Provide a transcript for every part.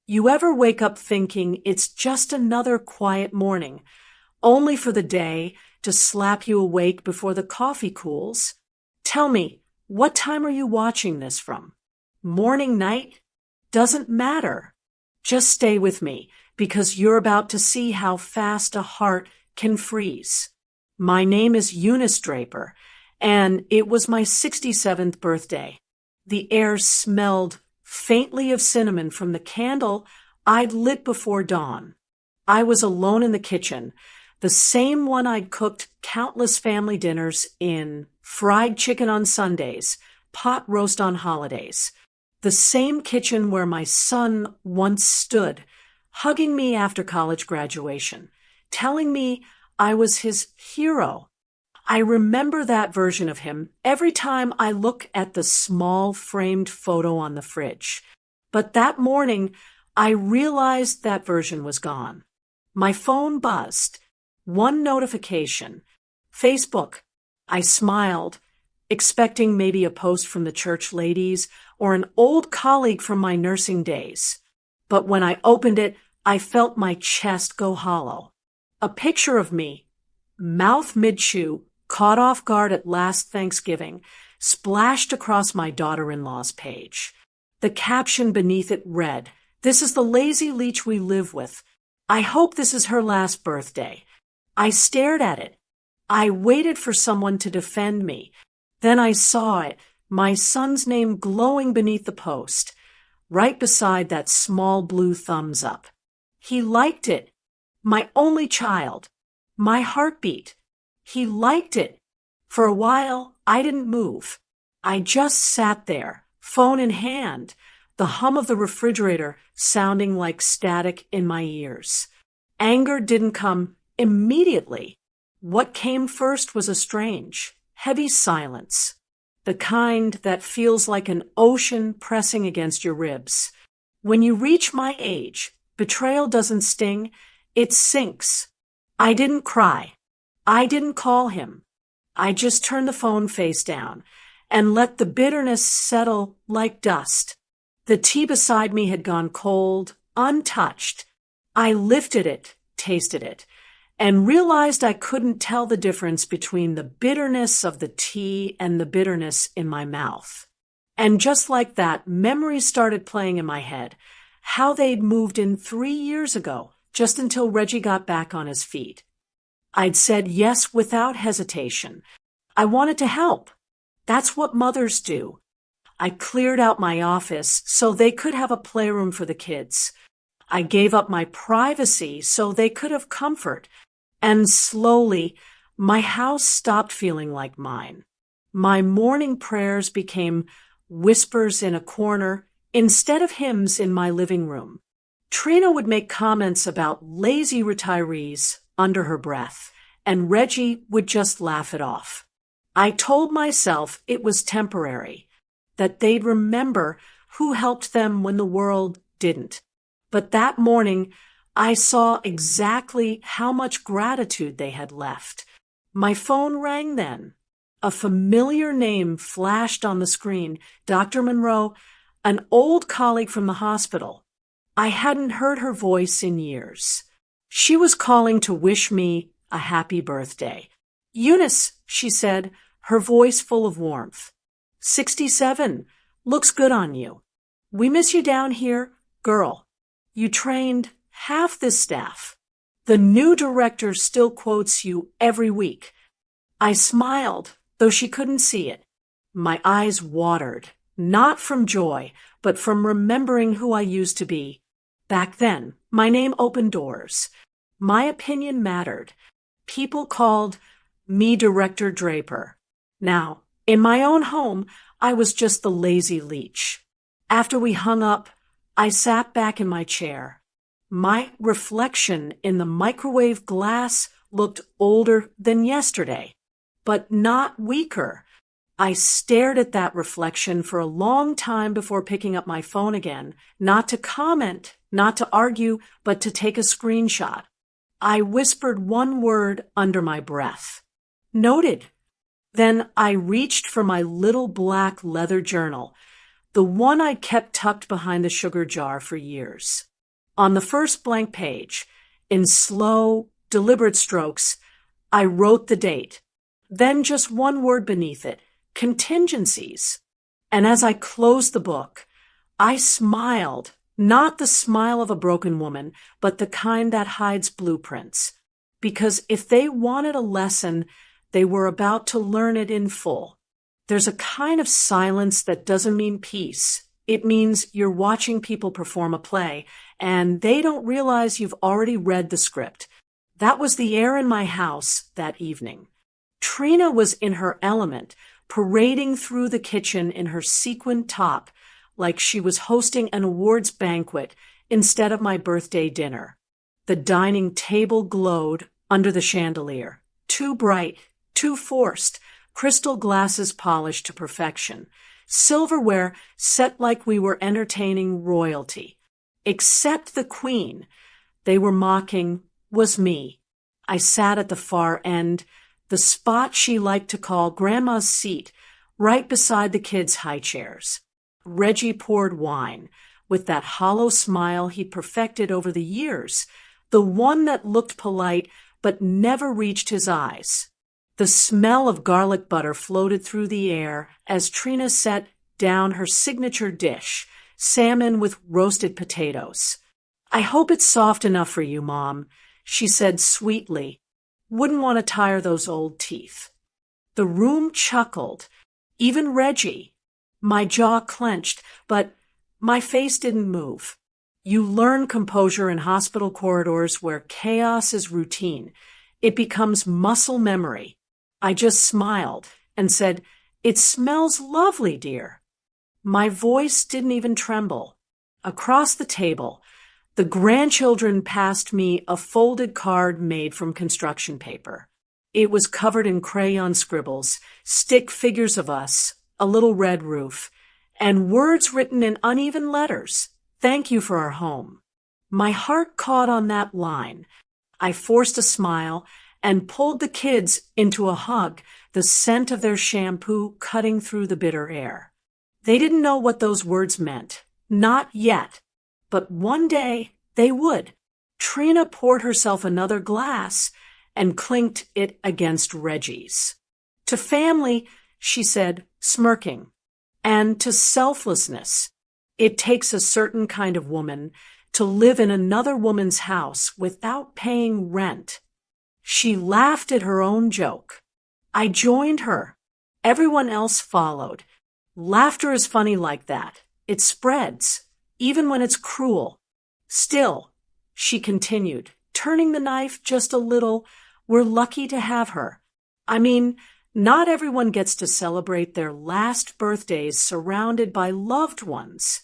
You ever wake up thinking it's just another quiet morning, only for the day to slap you awake before the coffee cools? Tell me, what time are you watching this from? Morning, night? Doesn't matter. Just stay with me, because you're about to see how fast a heart can freeze. My name is Eunice Draper, and it was my 67th birthday. The air smelled faintly of cinnamon from the candle I'd lit before dawn. I was alone in the kitchen, the same one I'd cooked countless family dinners in, fried chicken on Sundays, pot roast on holidays. The same kitchen where my son once stood, hugging me after college graduation, telling me I was his hero. I remember that version of him every time I look at the small framed photo on the fridge. But that morning, I realized that version was gone. My phone buzzed. One notification. Facebook. I smiled, expecting maybe a post from the church ladies or an old colleague from my nursing days. But when I opened it, I felt my chest go hollow. A picture of me, mouth mid-chew, caught off guard at last Thanksgiving, splashed across my daughter-in-law's page. The caption beneath it read, "This is the lazy leech we live with. I hope this is her last birthday." I stared at it. I waited for someone to defend me. Then I saw it, my son's name glowing beneath the post, right beside that small blue thumbs up. He liked it. My only child. My heartbeat. He liked it. For a while, I didn't move. I just sat there, phone in hand, the hum of the refrigerator sounding like static in my ears. Anger didn't come immediately. What came first was a strange, heavy silence, the kind that feels like an ocean pressing against your ribs. When you reach my age, betrayal doesn't sting, it sinks. I didn't cry. I didn't call him. I just turned the phone face down and let the bitterness settle like dust. The tea beside me had gone cold, untouched. I lifted it, tasted it, and realized I couldn't tell the difference between the bitterness of the tea and the bitterness in my mouth. And just like that, memories started playing in my head, how they'd moved in 3 years ago, just until Reggie got back on his feet. I'd said yes without hesitation. I wanted to help. That's what mothers do. I cleared out my office so they could have a playroom for the kids. I gave up my privacy so they could have comfort. And slowly, my house stopped feeling like mine. My morning prayers became whispers in a corner instead of hymns in my living room. Trina would make comments about lazy retirees under her breath, and Reggie would just laugh it off. I told myself it was temporary, that they'd remember who helped them when the world didn't. But that morning, I saw exactly how much gratitude they had left. My phone rang then. A familiar name flashed on the screen, Dr. Monroe, an old colleague from the hospital. I hadn't heard her voice in years. She was calling to wish me a happy birthday. "Eunice," she said, her voice full of warmth. 67. Looks good on you. We miss you down here, girl. You trained half this staff. The new director still quotes you every week." I smiled, though she couldn't see it. My eyes watered, not from joy, but from remembering who I used to be. Back then, my name opened doors. My opinion mattered. People called me Director Draper. Now, in my own home, I was just the lazy leech. After we hung up, I sat back in my chair. My reflection in the microwave glass looked older than yesterday, but not weaker. I stared at that reflection for a long time before picking up my phone again, not to comment, not to argue, but to take a screenshot. I whispered one word under my breath. "Noted." Then I reached for my little black leather journal, the one I'd kept tucked behind the sugar jar for years. On the first blank page, in slow, deliberate strokes, I wrote the date. Then just one word beneath it, contingencies. And as I closed the book, I smiled, not the smile of a broken woman, but the kind that hides blueprints. Because if they wanted a lesson, they were about to learn it in full. There's a kind of silence that doesn't mean peace. It means you're watching people perform a play, and they don't realize you've already read the script. That was the air in my house that evening. Trina was in her element, parading through the kitchen in her sequined top, like she was hosting an awards banquet instead of my birthday dinner. The dining table glowed under the chandelier, too bright, too forced, crystal glasses polished to perfection, silverware set like we were entertaining royalty. Except the queen, they were mocking, was me. I sat at the far end, the spot she liked to call Grandma's seat, right beside the kids' high chairs. Reggie poured wine, with that hollow smile he'd perfected over the years, the one that looked polite but never reached his eyes. The smell of garlic butter floated through the air as Trina set down her signature dish, salmon with roasted potatoes. "I hope it's soft enough for you, Mom," she said sweetly. "Wouldn't want to tire those old teeth." The room chuckled, even Reggie. My jaw clenched, but my face didn't move. You learn composure in hospital corridors where chaos is routine. It becomes muscle memory. I just smiled and said, "It smells lovely, dear." My voice didn't even tremble. Across the table, the grandchildren passed me a folded card made from construction paper. It was covered in crayon scribbles, stick figures of us, a little red roof, and words written in uneven letters. "Thank you for our home." My heart caught on that line. I forced a smile and pulled the kids into a hug, the scent of their shampoo cutting through the bitter air. They didn't know what those words meant. Not yet. But one day they would. Trina poured herself another glass and clinked it against Reggie's. "To family," she said, smirking, "and to selflessness. It takes a certain kind of woman to live in another woman's house without paying rent." She laughed at her own joke. I joined her. Everyone else followed. Laughter is funny like that. It spreads, even when it's cruel. "Still," she continued, turning the knife just a little, "we're lucky to have her. I mean, not everyone gets to celebrate their last birthdays surrounded by loved ones."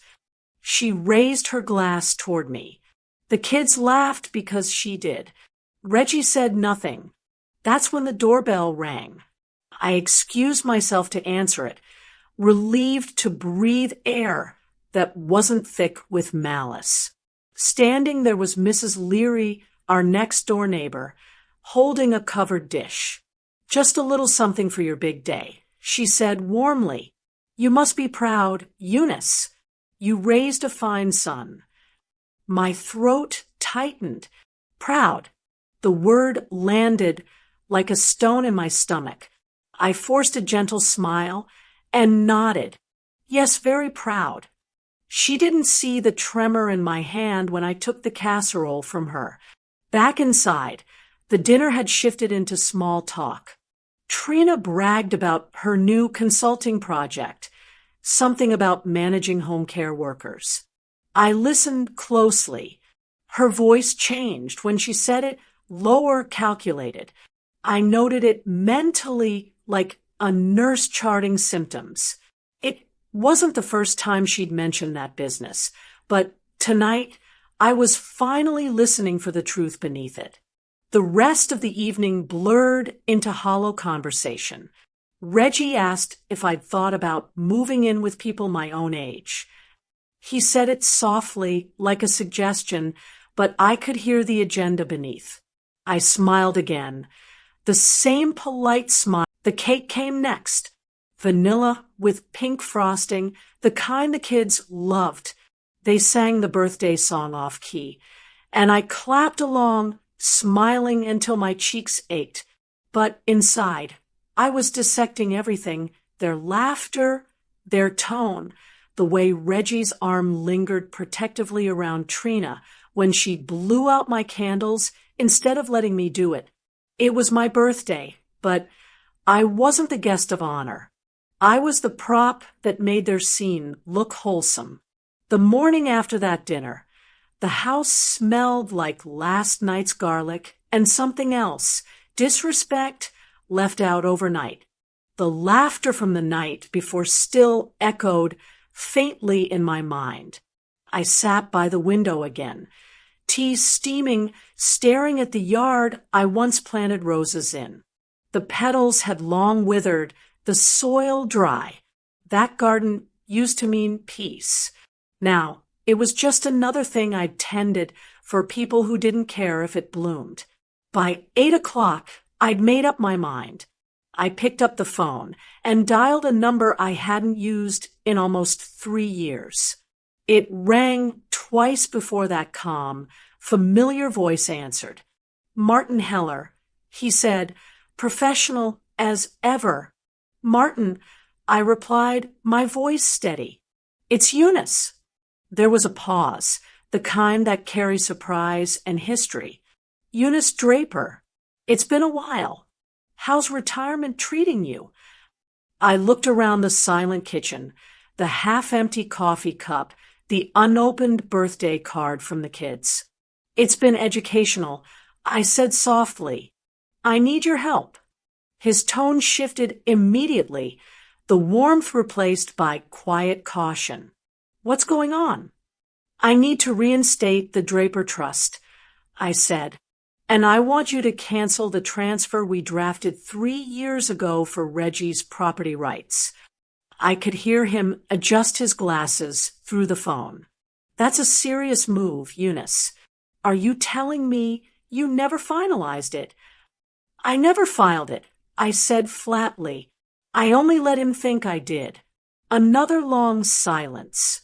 She raised her glass toward me. The kids laughed because she did. Reggie said nothing. That's when the doorbell rang. I excused myself to answer it, relieved to breathe air that wasn't thick with malice. Standing there was Mrs. Leary, our next-door neighbor, holding a covered dish. "Just a little something for your big day," she said warmly. "You must be proud, Eunice. You raised a fine son." My throat tightened. Proud. The word landed like a stone in my stomach. I forced a gentle smile and nodded. Yes, very proud. She didn't see the tremor in my hand when I took the casserole from her. Back inside, the dinner had shifted into small talk. Trina bragged about her new consulting project, something about managing home care workers. I listened closely. Her voice changed. When she said it, lower calculated. I noted it mentally like a nurse charting symptoms. It wasn't the first time she'd mentioned that business, but tonight I was finally listening for the truth beneath it. The rest of the evening blurred into hollow conversation. Reggie asked if I'd thought about moving in with people my own age. He said it softly, like a suggestion, but I could hear the agenda beneath. I smiled again. The same polite smile. The cake came next. Vanilla with pink frosting, the kind the kids loved. They sang the birthday song off key, and I clapped along, smiling until my cheeks ached. But inside, I was dissecting everything, their laughter, their tone, the way Reggie's arm lingered protectively around Trina when she blew out my candles instead of letting me do it. It was my birthday, but I wasn't the guest of honor. I was the prop that made their scene look wholesome. The morning after that dinner, the house smelled like last night's garlic and something else, disrespect, left out overnight. The laughter from the night before still echoed faintly in my mind. I sat by the window again, tea steaming, staring at the yard I once planted roses in. The petals had long withered, the soil dry. That garden used to mean peace. Now, it was just another thing I'd tended for people who didn't care if it bloomed. By 8 o'clock, I'd made up my mind. I picked up the phone and dialed a number I hadn't used in almost 3 years. It rang twice before that calm, familiar voice answered. Martin Heller. He said, professional as ever. Martin, I replied, my voice steady. It's Eunice. There was a pause, the kind that carries surprise and history. Eunice Draper. It's been a while. How's retirement treating you? I looked around the silent kitchen, the half-empty coffee cup, the unopened birthday card from the kids. It's been educational. I said softly, I need your help. His tone shifted immediately, the warmth replaced by quiet caution. What's going on? I need to reinstate the Draper Trust, I said, and I want you to cancel the transfer we drafted 3 years ago for Reggie's property rights. I could hear him adjust his glasses through the phone. That's a serious move, Eunice. Are you telling me you never finalized it? I never filed it, I said flatly. I only let him think I did. Another long silence.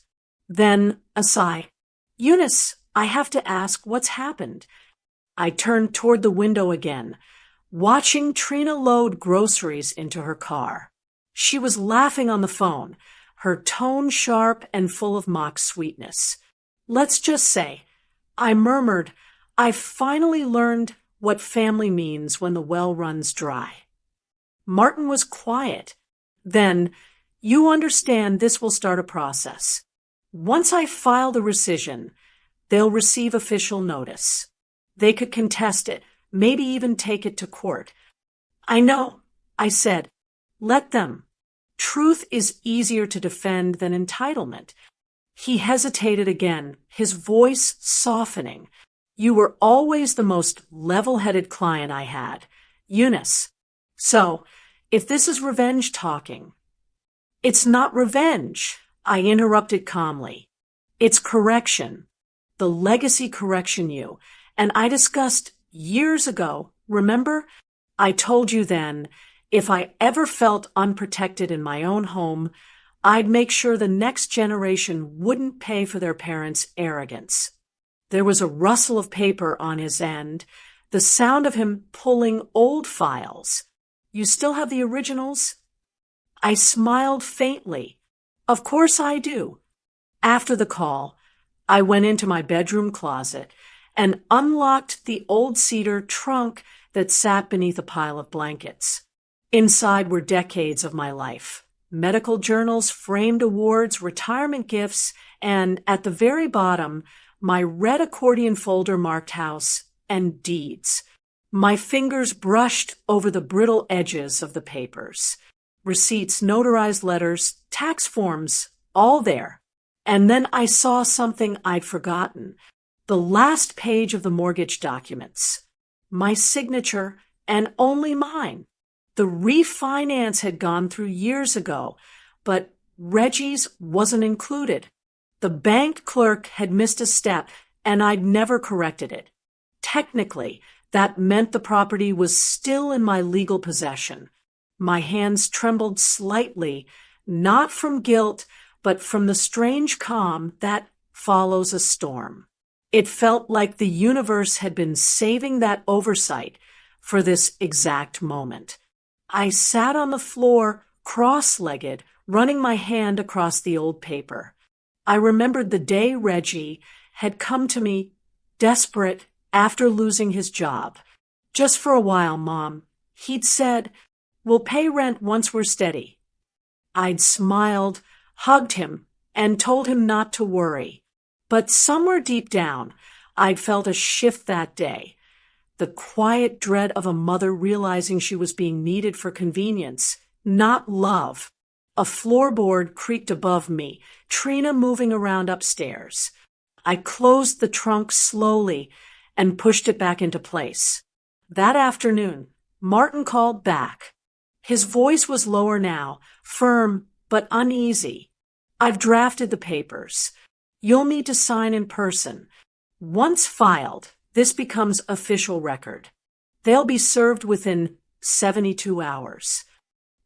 Then a sigh. Eunice, I have to ask what's happened. I turned toward the window again, watching Trina load groceries into her car. She was laughing on the phone, her tone sharp and full of mock sweetness. Let's just say, I murmured, I finally learned what family means when the well runs dry. Martin was quiet. Then, you understand this will start a process. Once I file the rescission, they'll receive official notice. They could contest it, maybe even take it to court. I know, I said. Let them. Truth is easier to defend than entitlement. He hesitated again, his voice softening. You were always the most level-headed client I had, Eunice. So, if this is revenge talking, it's not revenge, I interrupted calmly. It's correction. The legacy correction you. And I discussed years ago, remember? I told you then, if I ever felt unprotected in my own home, I'd make sure the next generation wouldn't pay for their parents' arrogance. There was a rustle of paper on his end, the sound of him pulling old files. You still have the originals? I smiled faintly. Of course I do. After the call, I went into my bedroom closet and unlocked the old cedar trunk that sat beneath a pile of blankets. Inside were decades of my life, medical journals, framed awards, retirement gifts, and at the very bottom, my red accordion folder marked house and deeds. My fingers brushed over the brittle edges of the papers. Receipts, notarized letters, tax forms, all there. And then I saw something I'd forgotten. The last page of the mortgage documents. My signature, and only mine. The refinance had gone through years ago, but Reggie's wasn't included. The bank clerk had missed a step, and I'd never corrected it. Technically, that meant the property was still in my legal possession. My hands trembled slightly, not from guilt, but from the strange calm that, follows a storm. It felt like the universe had been saving that oversight for this exact moment. I sat on the floor, cross-legged, running my hand across the old paper. I remembered the day Reggie had come to me, desperate, after losing his job. "Just for a while, Mom," he'd said. "We'll pay rent once we're steady." I'd smiled, hugged him, and told him not to worry. But somewhere deep down, I'd felt a shift that day. The quiet dread of a mother realizing she was being needed for convenience, not love. A floorboard creaked above me, Trina moving around upstairs. I closed the trunk slowly and pushed it back into place. That afternoon, Martin called back. His voice was lower now, firm but uneasy. "I've drafted the papers. You'll need to sign in person. Once filed, this becomes official record. They'll be served within 72 hours.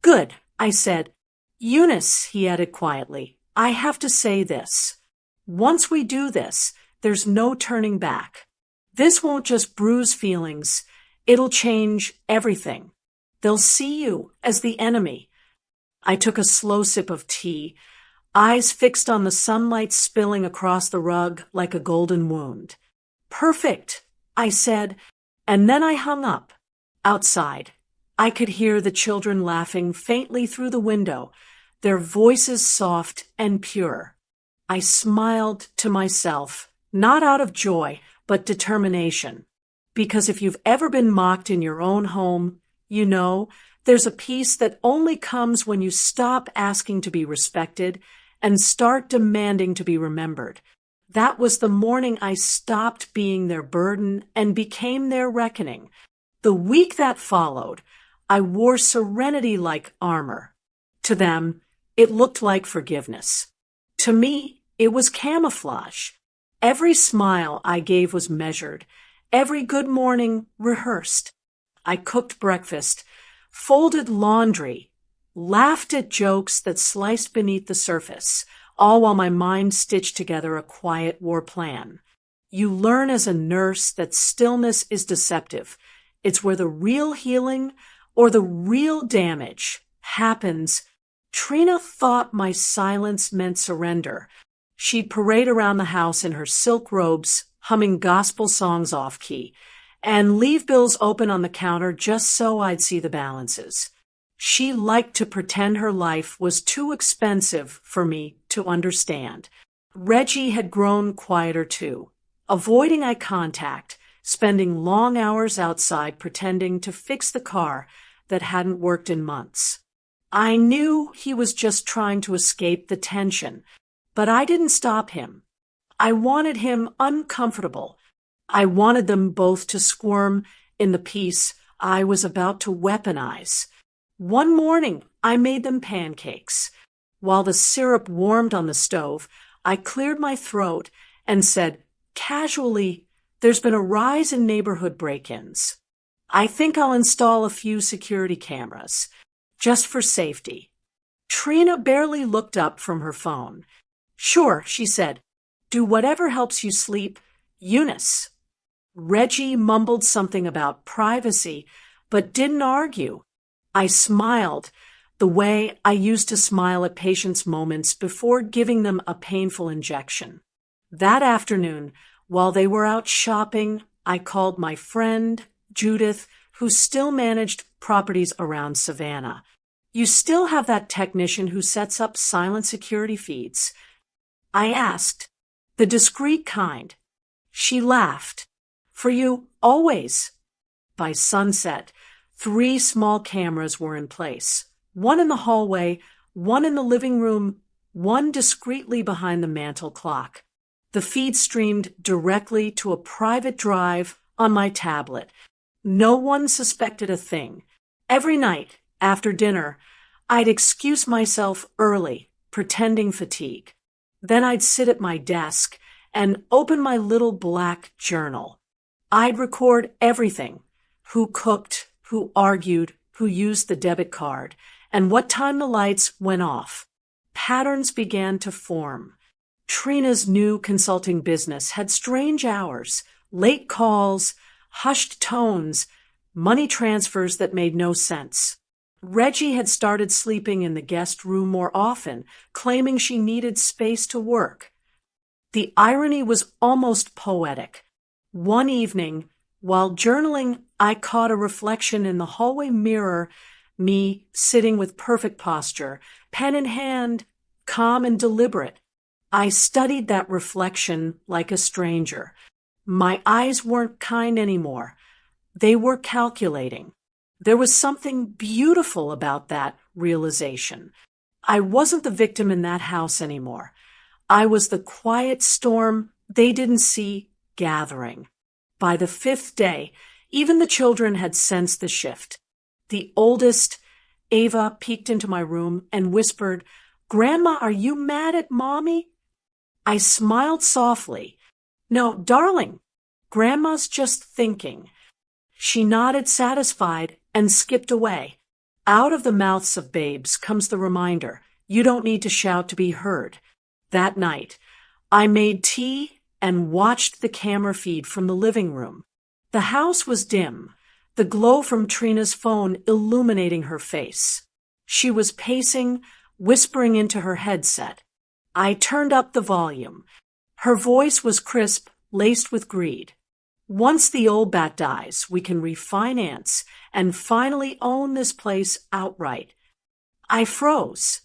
"Good," I said. "Eunice," he added quietly, "I have to say this. Once we do this, there's no turning back. This won't just bruise feelings. It'll change everything. They'll see you as the enemy." I took a slow sip of tea, eyes fixed on the sunlight spilling across the rug like a golden wound. "Perfect," I said, and then I hung up. Outside, I could hear the children laughing faintly through the window, their voices soft and pure. I smiled to myself, not out of joy, but determination. Because if you've ever been mocked in your own home, you know there's a peace that only comes when you stop asking to be respected and start demanding to be remembered. That was the morning I stopped being their burden and became their reckoning. The week that followed, I wore serenity like armor. To them, it looked like forgiveness. To me, it was camouflage. Every smile I gave was measured, every good morning rehearsed. I cooked breakfast, folded laundry, laughed at jokes that sliced beneath the surface, all while my mind stitched together a quiet war plan. You learn as a nurse that stillness is deceptive. It's where the real healing or the real damage happens. Trina thought my silence meant surrender. She'd parade around the house in her silk robes, humming gospel songs off-key, and leave bills open on the counter just so I'd see the balances. She liked to pretend her life was too expensive for me to understand. Reggie had grown quieter too, avoiding eye contact, spending long hours outside pretending to fix the car that hadn't worked in months. I knew he was just trying to escape the tension, but I didn't stop him. I wanted him uncomfortable. I wanted them both to squirm in the peace I was about to weaponize. One morning, I made them pancakes. While the syrup warmed on the stove, I cleared my throat and said, casually, "There's been a rise in neighborhood break-ins. I think I'll install a few security cameras, just for safety." Trina barely looked up from her phone. "Sure," she said. "Do whatever helps you sleep. Eunice." Reggie mumbled something about privacy, but didn't argue. I smiled, the way I used to smile at patients' moments before giving them a painful injection. That afternoon, while they were out shopping, I called my friend, Judith, who still managed properties around Savannah. "You still have that technician who sets up silent security feeds?" I asked. "The discreet kind." She laughed. "For you, always." By sunset, 3 small cameras were in place. One in the hallway, one in the living room, one discreetly behind the mantel clock. The feed streamed directly to a private drive on my tablet. No one suspected a thing. Every night, after dinner, I'd excuse myself early, pretending fatigue. Then I'd sit at my desk and open my little black journal. I'd record everything: who cooked, who argued, who used the debit card, and what time the lights went off. Patterns began to form. Trina's new consulting business had strange hours, late calls, hushed tones, money transfers that made no sense. Reggie had started sleeping in the guest room more often, claiming she needed space to work. The irony was almost poetic. One evening, while journaling, I caught a reflection in the hallway mirror, me sitting with perfect posture, pen in hand, calm and deliberate. I studied that reflection like a stranger. My eyes weren't kind anymore. They were calculating. There was something beautiful about that realization. I wasn't the victim in that house anymore. I was the quiet storm they didn't see gathering. By the 5th day, even the children had sensed the shift. The oldest, Ava, peeked into my room and whispered, "Grandma, are you mad at Mommy?" I smiled softly. "No, darling, Grandma's just thinking." She nodded satisfied and skipped away. Out of the mouths of babes comes the reminder, you don't need to shout to be heard. That night, I made tea and watched the camera feed from the living room. The house was dim, the glow from Trina's phone illuminating her face. She was pacing, whispering into her headset. I turned up the volume. Her voice was crisp, laced with greed. "Once the old bat dies, we can refinance and finally own this place outright." I froze.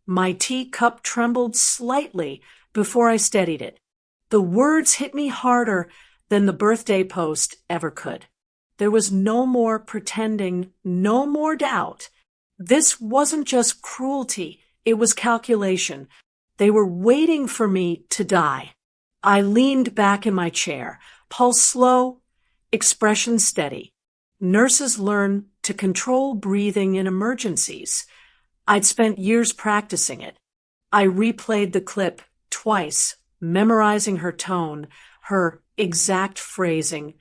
My teacup trembled slightly before I steadied it. The words hit me harder than the birthday post ever could. There was no more pretending, no more doubt. This wasn't just cruelty, it was calculation. They were waiting for me to die. I leaned back in my chair, pulse slow, expression steady. Nurses learn to control breathing in emergencies. I'd spent years practicing it. I replayed the clip twice, memorizing her tone, her exact phrasing,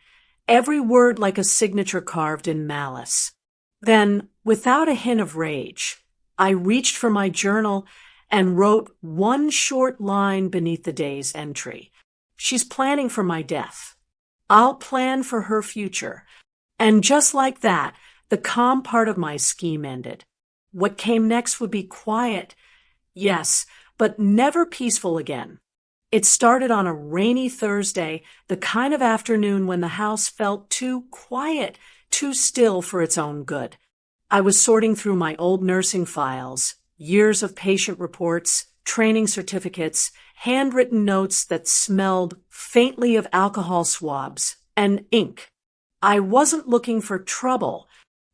every word like a signature carved in malice. Then, without a hint of rage, I reached for my journal and wrote one short line beneath the day's entry. "She's planning for my death. I'll plan for her future." And just like that, the calm part of my scheme ended. What came next would be quiet, yes, but never peaceful again. It started on a rainy Thursday, the kind of afternoon when the house felt too quiet, too still for its own good. I was sorting through my old nursing files, years of patient reports, training certificates, handwritten notes that smelled faintly of alcohol swabs and ink. I wasn't looking for trouble.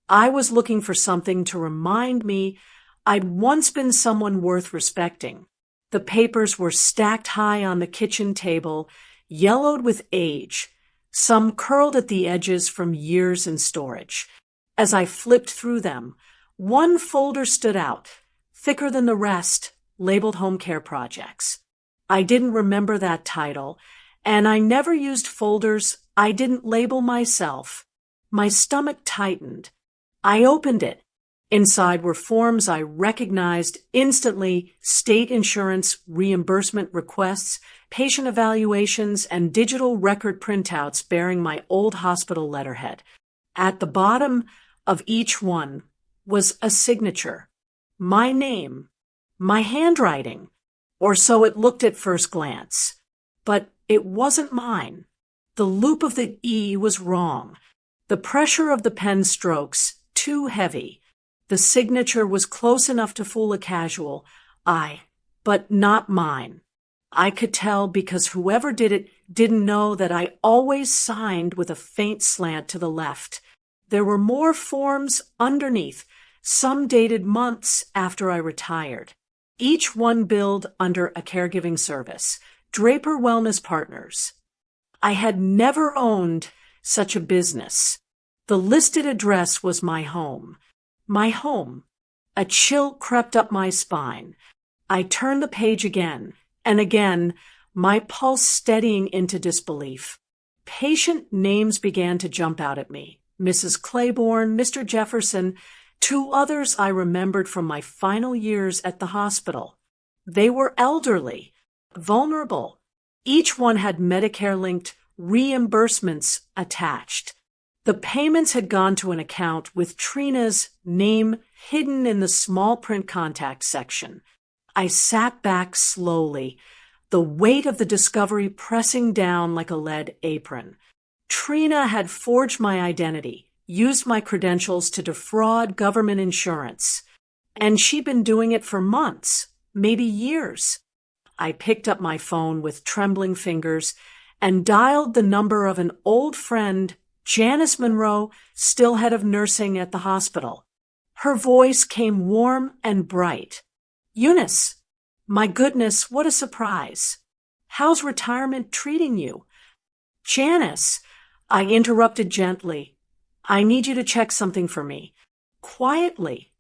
I was looking for something to remind me I'd once been someone worth respecting. The papers were stacked high on the kitchen table, yellowed with age, some curled at the edges from years in storage. As I flipped through them, one folder stood out, thicker than the rest, labeled Home Care Projects. I didn't remember that title, and I never used folders I didn't label myself. My stomach tightened. I opened it. Inside were forms I recognized instantly: state insurance reimbursement requests, patient evaluations, and digital record printouts bearing my old hospital letterhead. At the bottom of each one was a signature. My name. My handwriting. Or so it looked at first glance. But it wasn't mine. The loop of the E was wrong. The pressure of the pen strokes too heavy. The signature was close enough to fool a casual eye, but not mine. I could tell because whoever did it didn't know that I always signed with a faint slant to the left. There were more forms underneath, some dated months after I retired. Each one billed under a caregiving service, Draper Wellness Partners. I had never owned such a business. The listed address was my home. My home. A chill crept up my spine. I turned the page again and again, my pulse steadying into disbelief. Patient names began to jump out at me. Mrs. Claiborne, Mr. Jefferson, two others I remembered from my final years at the hospital. They were elderly. vulnerable. Each one had Medicare-linked reimbursements attached. The payments had gone to an account with Trina's name hidden in the small print contact section. I sat back slowly, the weight of the discovery pressing down like a lead apron. Trina had forged my identity, used my credentials to defraud government insurance. And she'd been doing it for months, maybe years. I picked up my phone with trembling fingers and dialed the number of an old friend, Janice Monroe, still head of nursing at the hospital. Her voice came warm and bright. "Eunice, my goodness, what a surprise. How's retirement treating you?" "Janice," I interrupted gently, "I need you to check something for me." Quietly.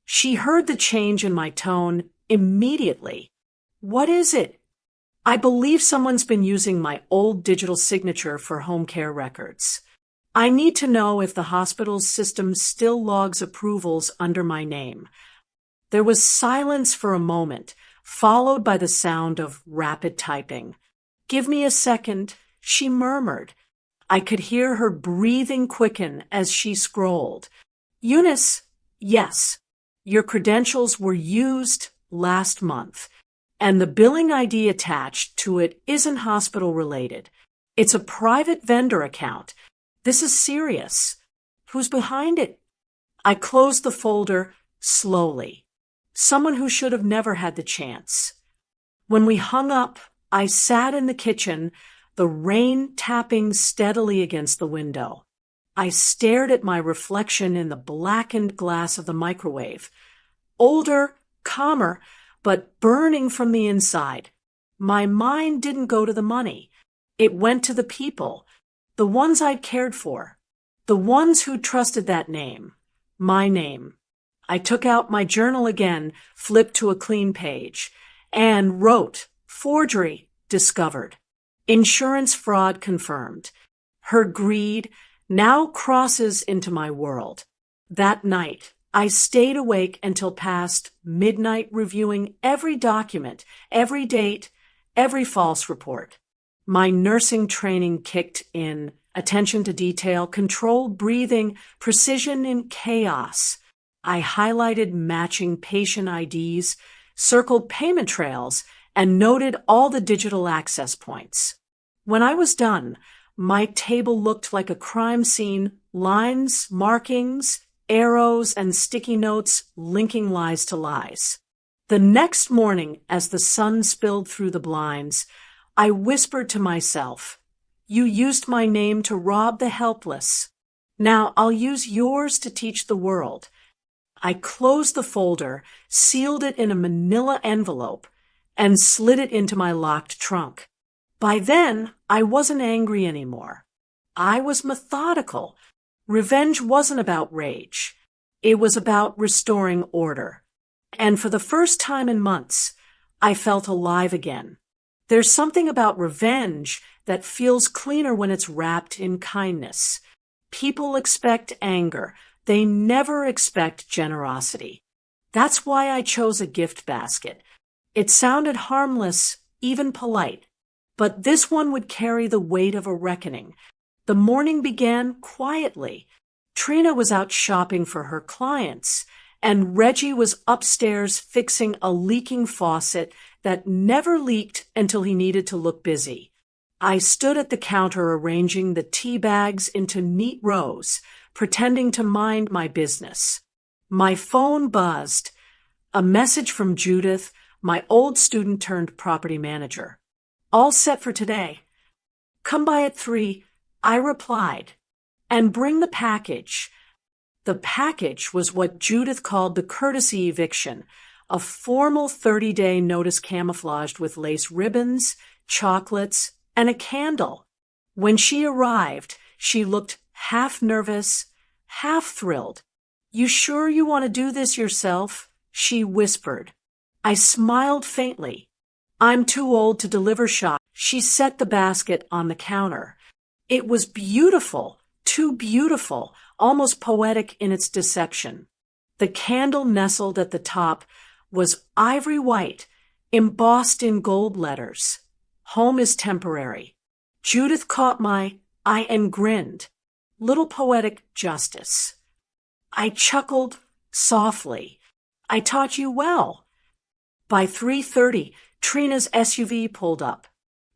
She heard the change in my tone immediately. "What is it?" "I believe someone's been using my old digital signature for home care records. I need to know if the hospital's system still logs approvals under my name." There was silence for a moment, followed by the sound of rapid typing. "Give me a second," she murmured. I could hear her breathing quicken as she scrolled. "Eunice, yes, your credentials were used last month, and the billing ID attached to it isn't hospital-related. It's a private vendor account. This is serious. Who's behind it?" I closed the folder slowly. Someone who should have never had the chance. When we hung up, I sat in the kitchen, the rain tapping steadily against the window. I stared at my reflection in the blackened glass of the microwave. Older, calmer, but burning from the inside. My mind didn't go to the money. It went to the people, the ones I'd cared for, the ones who trusted that name, my name. I took out my journal again, flipped to a clean page, and wrote, "Forgery discovered. Insurance fraud confirmed." Her greed now crosses into my world. That night, I stayed awake until past midnight reviewing every document, every date, every false report. My nursing training kicked in, attention to detail, controlled breathing, precision in chaos. I highlighted matching patient IDs, circled payment trails, and noted all the digital access points. When I was done, my table looked like a crime scene, lines, markings, arrows, and sticky notes linking lies to lies. The next morning, as the sun spilled through the blinds, I whispered to myself, "You used my name to rob the helpless. Now I'll use yours to teach the world." I closed the folder, sealed it in a manila envelope, and slid it into my locked trunk. By then, I wasn't angry anymore. I was methodical. Revenge wasn't about rage. It was about restoring order. And for the first time in months, I felt alive again. There's something about revenge that feels cleaner when it's wrapped in kindness. People expect anger. They never expect generosity. That's why I chose a gift basket. It sounded harmless, even polite. But this one would carry the weight of a reckoning. The morning began quietly. Trina was out shopping for her clients, and Reggie was upstairs fixing a leaking faucet that never leaked until he needed to look busy. I stood at the counter arranging the tea bags into neat rows, pretending to mind my business. My phone buzzed. A message from Judith, my old student turned property manager. "All set for today. Come by at 3, I replied. "And bring the package." The package was what Judith called the courtesy eviction, a formal 30-day notice camouflaged with lace ribbons, chocolates, and a candle. When she arrived, she looked half nervous, half thrilled. "You sure you want to do this yourself?" she whispered. I smiled faintly. "I'm too old to deliver shop." She set the basket on the counter. It was beautiful, too beautiful, almost poetic in its deception. The candle nestled at the top was ivory white, embossed in gold letters. Home is temporary. Judith caught my eye and grinned. Little poetic justice. I chuckled softly. I taught you well. By 3:30, Trina's SUV pulled up.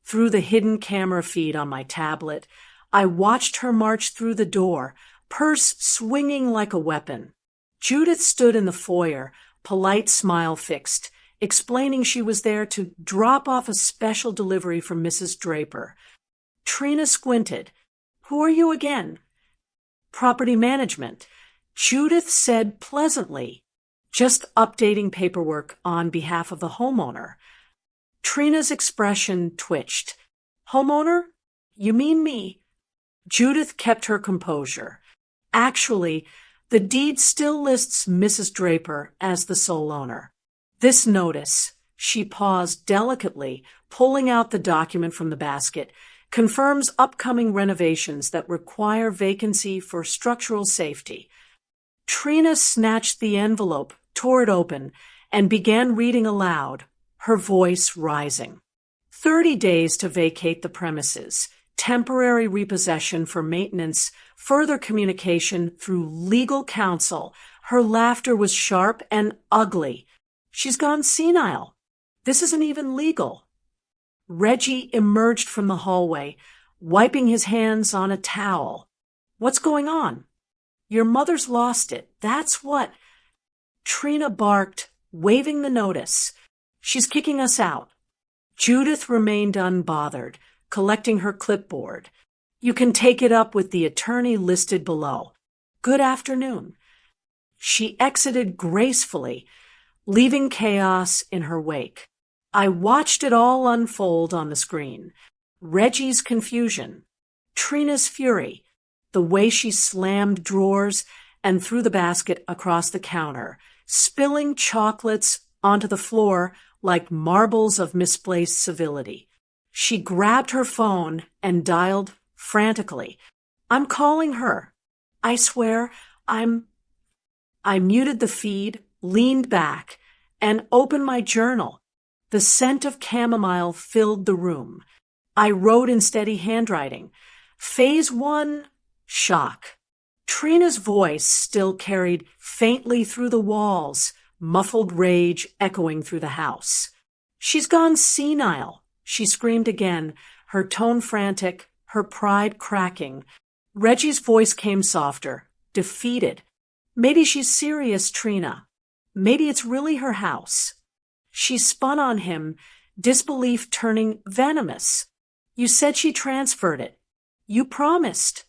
Through the hidden camera feed on my tablet, I watched her march through the door, purse swinging like a weapon. Judith stood in the foyer, polite smile fixed, explaining she was there to drop off a special delivery from Mrs. Draper. Trina squinted. Who are you again? Property management. Judith said pleasantly, just updating paperwork on behalf of the homeowner. Trina's expression twitched. Homeowner? You mean me? Judith kept her composure. Actually, the deed still lists Mrs. Draper as the sole owner. This notice, she paused delicately, pulling out the document from the basket, confirms upcoming renovations that require vacancy for structural safety. Trina snatched the envelope, tore it open, and began reading aloud, her voice rising. 30 days to vacate the premises, temporary repossession for maintenance, further communication through legal counsel. Her laughter was sharp and ugly. She's gone senile. This isn't even legal. Reggie emerged from the hallway, wiping his hands on a towel. What's going on? Your mother's lost it. That's what. Trina barked, waving the notice. She's kicking us out. Judith remained unbothered, collecting her clipboard. You can take it up with the attorney listed below. Good afternoon. She exited gracefully, leaving chaos in her wake. I watched it all unfold on the screen. Reggie's confusion, Trina's fury, the way she slammed drawers and threw the basket across the counter, spilling chocolates onto the floor like marbles of misplaced civility. She grabbed her phone and dialed frantically. I'm calling her. I swear, I muted the feed, leaned back, and opened my journal. The scent of chamomile filled the room. I wrote in steady handwriting. Phase 1, shock. Trina's voice still carried faintly through the walls, muffled rage echoing through the house. She's gone senile, she screamed again, her tone frantic, her pride cracking. Reggie's voice came softer, defeated. Maybe she's serious, Trina. Maybe it's really her house. She spun on him, disbelief turning venomous. You said she transferred it. You promised.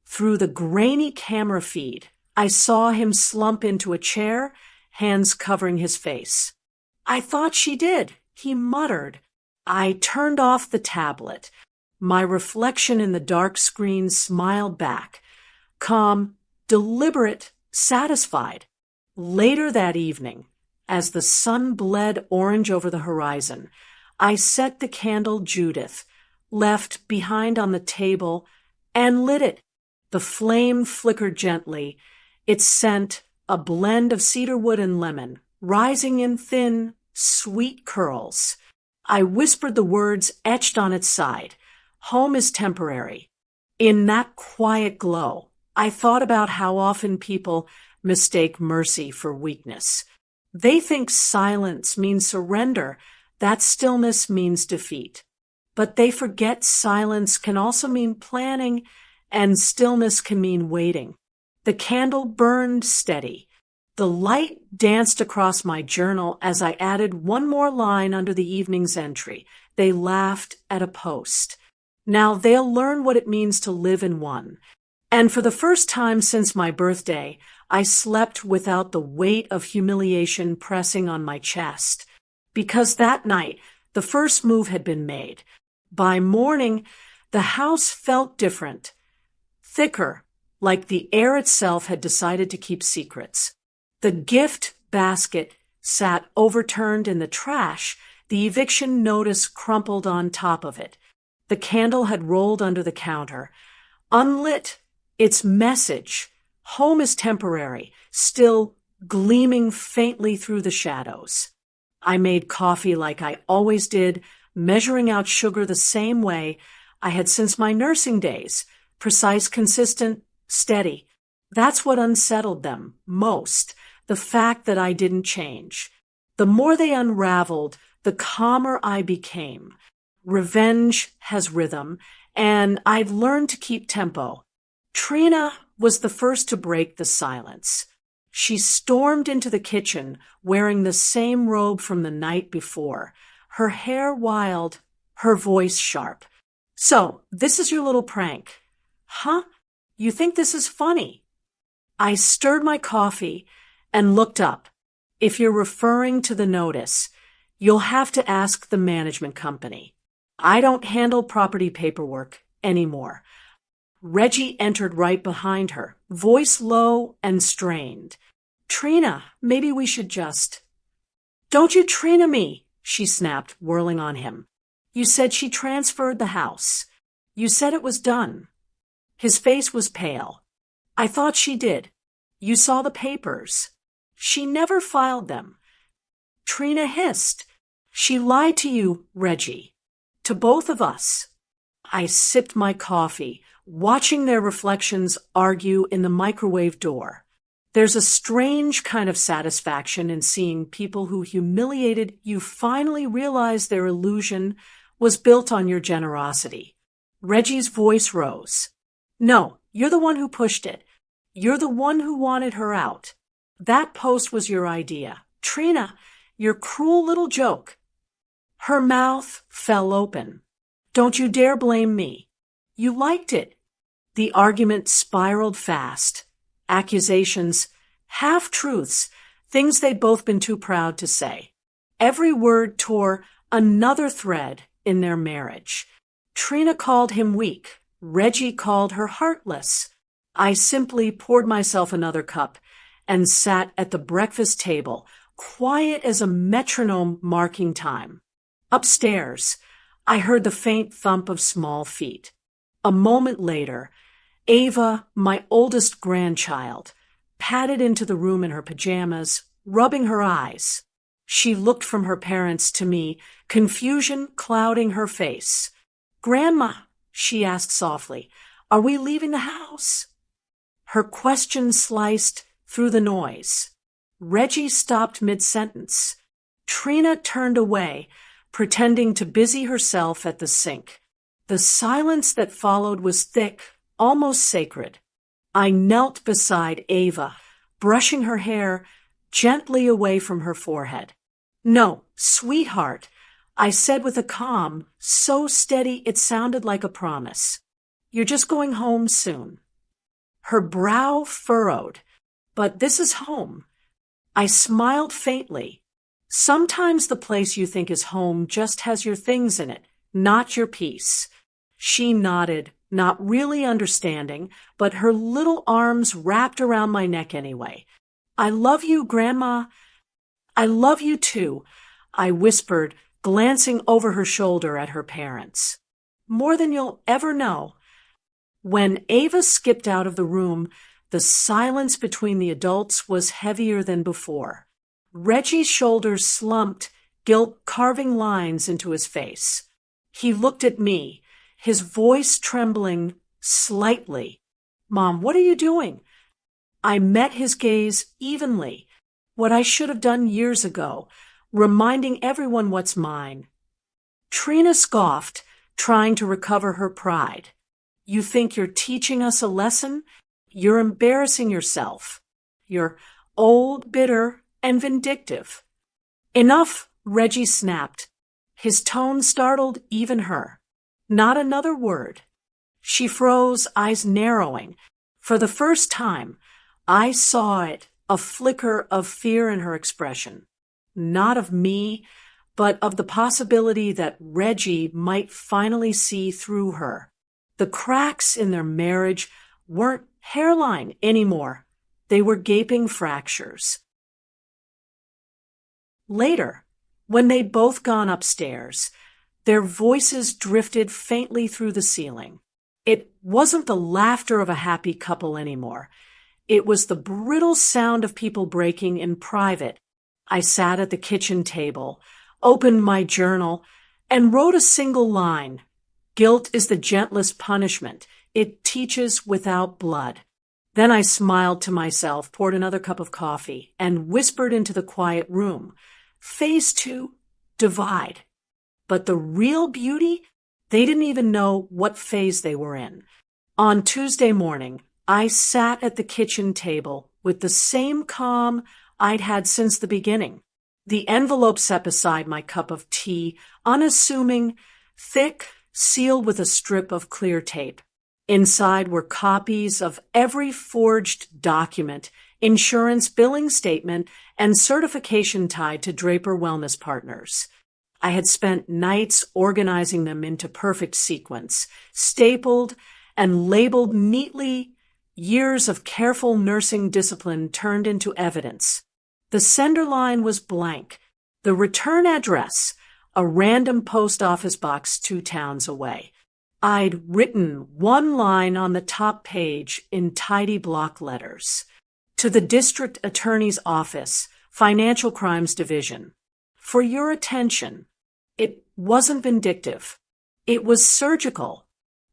Through the grainy camera feed, I saw him slump into a chair, hands covering his face. I thought she did, he muttered. I turned off the tablet. My reflection in the dark screen smiled back, calm, deliberate, satisfied. Later that evening, as the sun bled orange over the horizon, I set the candle Judith left behind on the table and lit it. The flame flickered gently, its scent a blend of cedarwood and lemon, rising in thin, sweet curls. I whispered the words etched on its side. Home is temporary. In that quiet glow, I thought about how often people mistake mercy for weakness. They think silence means surrender, that stillness means defeat. But they forget silence can also mean planning, and stillness can mean waiting. The candle burned steady. The light danced across my journal as I added one more line under the evening's entry. They laughed at a post. Now they'll learn what it means to live in one. And for the first time since my birthday, I slept without the weight of humiliation pressing on my chest. Because that night, the first move had been made. By morning, the house felt different. Thicker, like the air itself had decided to keep secrets. The gift basket sat overturned in the trash, the eviction notice crumpled on top of it. The candle had rolled under the counter. Unlit, its message, home is temporary, still gleaming faintly through the shadows. I made coffee like I always did, measuring out sugar the same way I had since my nursing days. Precise, consistent, steady. That's what unsettled them most, the fact that I didn't change. The more they unraveled, the calmer I became. Revenge has rhythm, and I've learned to keep tempo. Trina was the first to break the silence. She stormed into the kitchen wearing the same robe from the night before, her hair wild, her voice sharp. "So, this is your little prank. Huh? You think this is funny?" I stirred my coffee and looked up. "If you're referring to the notice, you'll have to ask the management company. I don't handle property paperwork anymore." Reggie entered right behind her, voice low and strained. "Trina, maybe we should just—" "Don't you Trina me," she snapped, whirling on him. "You said she transferred the house. You said it was done." His face was pale. "I thought she did. You saw the papers. She never filed them." Trina hissed. "She lied to you, Reggie. To both of us." I sipped my coffee, watching their reflections argue in the microwave door. There's a strange kind of satisfaction in seeing people who humiliated you finally realize their illusion was built on your generosity. Reggie's voice rose. "No, you're the one who pushed it. You're the one who wanted her out. That post was your idea. Trina, your cruel little joke." Her mouth fell open. "Don't you dare blame me. You liked it." The argument spiraled fast. Accusations, half-truths, things they'd both been too proud to say. Every word tore another thread in their marriage. Trina called him weak. Reggie called her heartless. I simply poured myself another cup and sat at the breakfast table, quiet as a metronome marking time. Upstairs, I heard the faint thump of small feet. A moment later, Ava, my oldest grandchild, padded into the room in her pajamas, rubbing her eyes. She looked from her parents to me, confusion clouding her face. "Grandma," she asked softly, "are we leaving the house?" Her question sliced through the noise. Reggie stopped mid-sentence. Trina turned away, pretending to busy herself at the sink. The silence that followed was thick, almost sacred. I knelt beside Ava, brushing her hair gently away from her forehead. "No, sweetheart," I said with a calm so steady it sounded like a promise. "You're just going home soon." Her brow furrowed. "But this is home." I smiled faintly. "Sometimes the place you think is home just has your things in it, not your peace." She nodded, not really understanding, but her little arms wrapped around my neck anyway. "I love you, Grandma." "I love you too," I whispered, glancing over her shoulder at her parents. "More than you'll ever know." When Ava skipped out of the room, the silence between the adults was heavier than before. Reggie's shoulders slumped, guilt carving lines into his face. He looked at me, his voice trembling slightly. "Mom, what are you doing?" I met his gaze evenly, what I should have done years ago, reminding everyone what's mine. Trina scoffed, trying to recover her pride. "You think you're teaching us a lesson? You're embarrassing yourself. You're old, bitter, and vindictive." "Enough," Reggie snapped. His tone startled even her. "Not another word." She froze, eyes narrowing. For the first time, I saw it, a flicker of fear in her expression. Not of me, but of the possibility that Reggie might finally see through her. The cracks in their marriage weren't hairline anymore. They were gaping fractures. Later, when they'd both gone upstairs, their voices drifted faintly through the ceiling. It wasn't the laughter of a happy couple anymore. It was the brittle sound of people breaking in private. I sat at the kitchen table, opened my journal, and wrote a single line. Guilt is the gentlest punishment. It teaches without blood. Then I smiled to myself, poured another cup of coffee, and whispered into the quiet room. Phase 2, divide. But the real beauty? They didn't even know what phase they were in. On Tuesday morning, I sat at the kitchen table with the same calm I'd had since the beginning. The envelope set beside my cup of tea, unassuming, thick, sealed with a strip of clear tape. Inside were copies of every forged document, insurance billing statement, and certification tied to Draper Wellness Partners. I had spent nights organizing them into perfect sequence, stapled and labeled neatly, years of careful nursing discipline turned into evidence. The sender line was blank. The return address, a random post office box 2 towns away. I'd written one line on the top page in tidy block letters. To the district attorney's office, Financial Crimes Division. For your attention. It wasn't vindictive. It was surgical.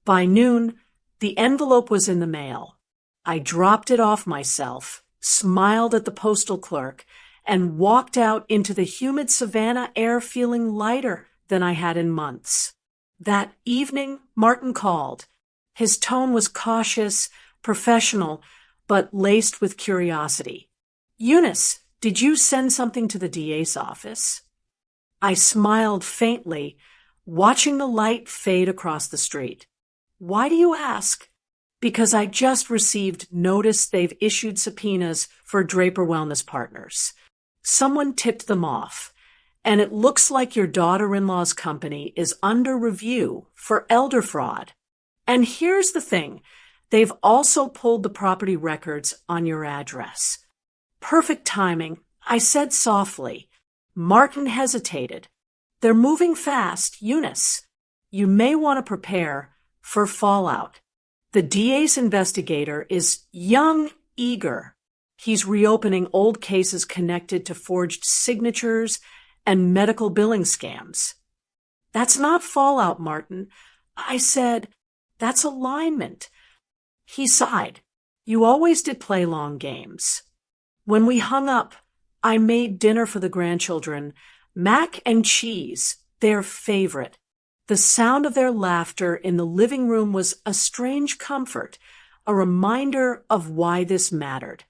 By noon, the envelope was in the mail. I dropped it off myself, smiled at the postal clerk, and walked out into the humid Savannah air feeling lighter than I had in months. That evening, Martin called. His tone was cautious, professional, but laced with curiosity. Eunice, did you send something to the DA's office? I smiled faintly, watching the light fade across the street. Why do you ask? Because I just received notice they've issued subpoenas for Draper Wellness Partners. Someone tipped them off, and it looks like your daughter-in-law's company is under review for elder fraud. And here's the thing, they've also pulled the property records on your address. Perfect timing, I said softly. Martin hesitated. They're moving fast, Eunice. You may want to prepare for fallout. The DA's investigator is young, eager. He's reopening old cases connected to forged signatures and medical billing scams. That's not fallout, Martin. I said, that's alignment. He sighed. You always did play long games. When we hung up, I made dinner for the grandchildren, mac and cheese, their favorite. The sound of their laughter in the living room was a strange comfort, a reminder of why this mattered.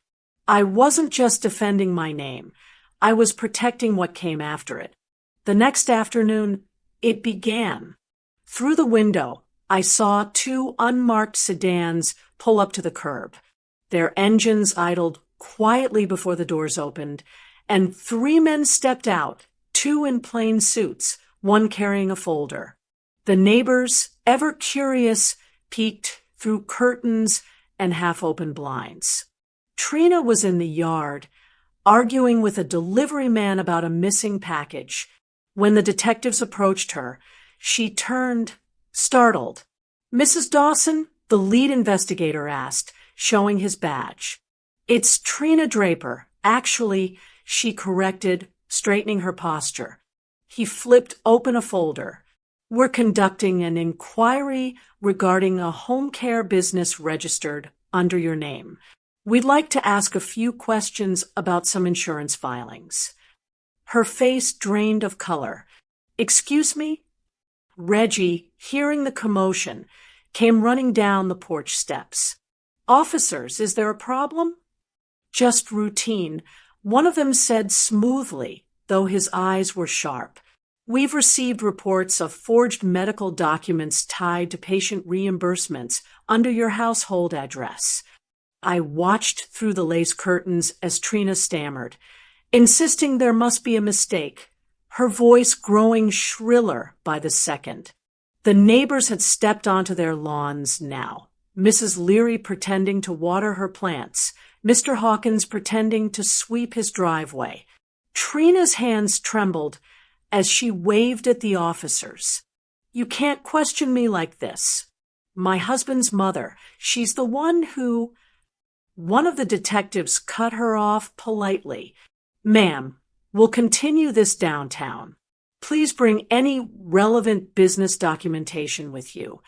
I wasn't just defending my name. I was protecting what came after it. The next afternoon, it began. Through the window, I saw 2 unmarked sedans pull up to the curb. Their engines idled quietly before the doors opened, and 3 men stepped out, 2 in plain suits, one carrying a folder. The neighbors, ever curious, peeked through curtains and half-open blinds. Trina was in the yard, arguing with a delivery man about a missing package. When the detectives approached her, she turned, startled. Mrs. Dawson, the lead investigator asked, showing his badge. It's Trina Draper. Actually, she corrected, straightening her posture. He flipped open a folder. We're conducting an inquiry regarding a home care business registered under your name. We'd like to ask a few questions about some insurance filings. Her face drained of color. Excuse me? Reggie, hearing the commotion, came running down the porch steps. Officers, is there a problem? Just routine. One of them said smoothly, though his eyes were sharp. We've received reports of forged medical documents tied to patient reimbursements under your household address. I watched through the lace curtains as Trina stammered, insisting there must be a mistake, her voice growing shriller by the second. The neighbors had stepped onto their lawns now, Mrs. Leary pretending to water her plants, Mr. Hawkins pretending to sweep his driveway. Trina's hands trembled as she waved at the officers. You can't question me like this. My husband's mother, she's the one who... One of the detectives cut her off politely. Ma'am, We'll continue this downtown. Please bring any relevant business documentation with you.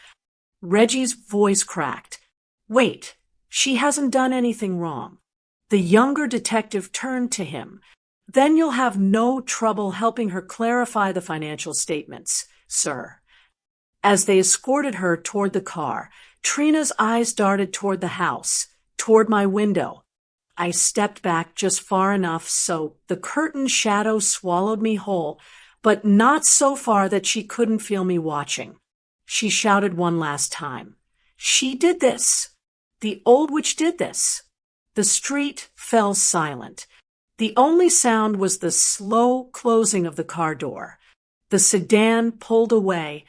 Reggie's voice cracked. Wait, she hasn't done anything wrong. The younger detective turned to him. Then you'll have no trouble helping her clarify the financial statements, sir. As they escorted her toward the car, Trina's eyes darted toward the house, toward my window. I stepped back just far enough so the curtain shadow swallowed me whole, but not so far that she couldn't feel me watching. She shouted one last time. She did this. The old witch did this. The street fell silent. The only sound was the slow closing of the car door. The sedan pulled away,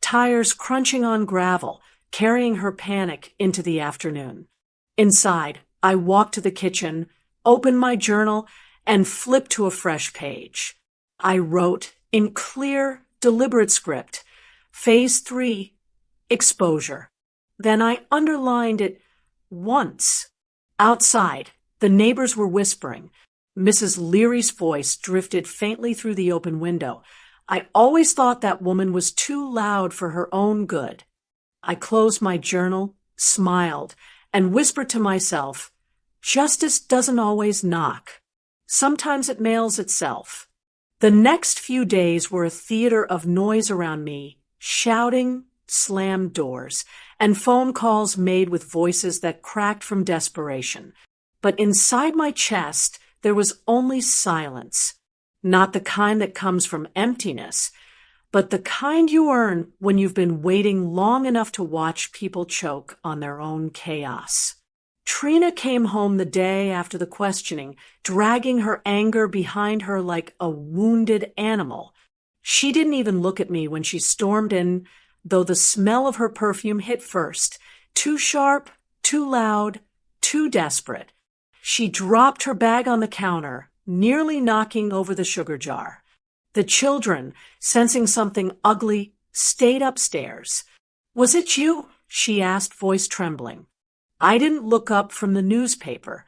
tires crunching on gravel, carrying her panic into the afternoon. Inside, I walked to the kitchen, opened my journal, and flipped to a fresh page. I wrote, in clear, deliberate script, Phase 3, exposure. Then I underlined it once. Outside, the neighbors were whispering. Mrs. Leary's voice drifted faintly through the open window. I always thought that woman was too loud for her own good. I closed my journal, smiled, and whispered to myself, justice doesn't always knock. Sometimes it mails itself. The next few days were a theater of noise around me, shouting, slammed doors, and phone calls made with voices that cracked from desperation. But inside my chest, there was only silence. Not the kind that comes from emptiness, but the kind you earn when you've been waiting long enough to watch people choke on their own chaos. Trina came home the day after the questioning, dragging her anger behind her like a wounded animal. She didn't even look at me when she stormed in, though the smell of her perfume hit first. Too sharp, too loud, too desperate. She dropped her bag on the counter, nearly knocking over the sugar jar. The children, sensing something ugly, stayed upstairs. Was it you? She asked, voice trembling. I didn't look up from the newspaper.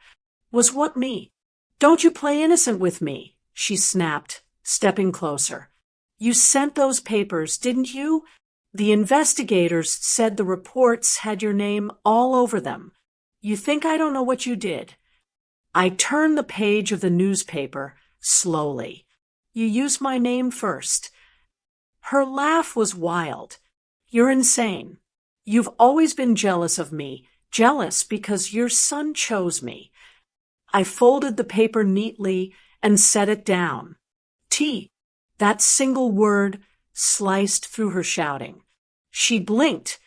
Was what me? Don't you play innocent with me, she snapped, stepping closer. You sent those papers, didn't you? The investigators said the reports had your name all over them. You think I don't know what you did? I turned the page of the newspaper slowly. You used my name first. Her laugh was wild. You're insane. You've always been jealous of me, jealous because your son chose me. I folded the paper neatly and set it down. T, that single word sliced through her shouting. She blinked,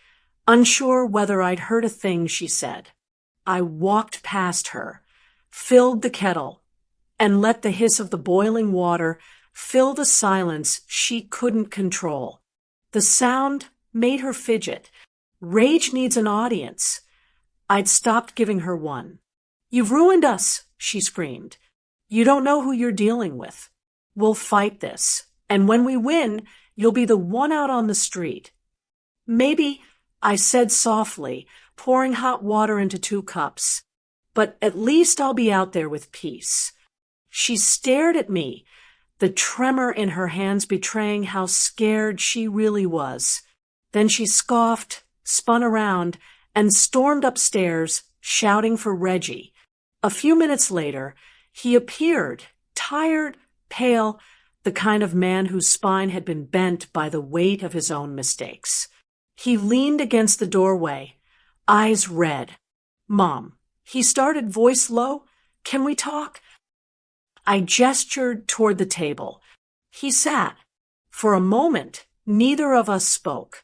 unsure whether I'd heard a thing she said. I walked past her, filled the kettle, and let the hiss of the boiling water fill the silence she couldn't control. The sound made her fidget. Rage needs an audience. I'd stopped giving her one. You've ruined us, she screamed. You don't know who you're dealing with. We'll fight this, and when we win, you'll be the one out on the street. Maybe, I said softly, pouring hot water into 2 cups. But at least I'll be out there with peace. She stared at me, the tremor in her hands betraying how scared she really was. Then she scoffed, spun around, and stormed upstairs, shouting for Reggie. A few minutes later, he appeared, tired, pale, the kind of man whose spine had been bent by the weight of his own mistakes. He leaned against the doorway, eyes red. Mom, he started, voice low. Can we talk? I gestured toward the table. He sat. For a moment, neither of us spoke.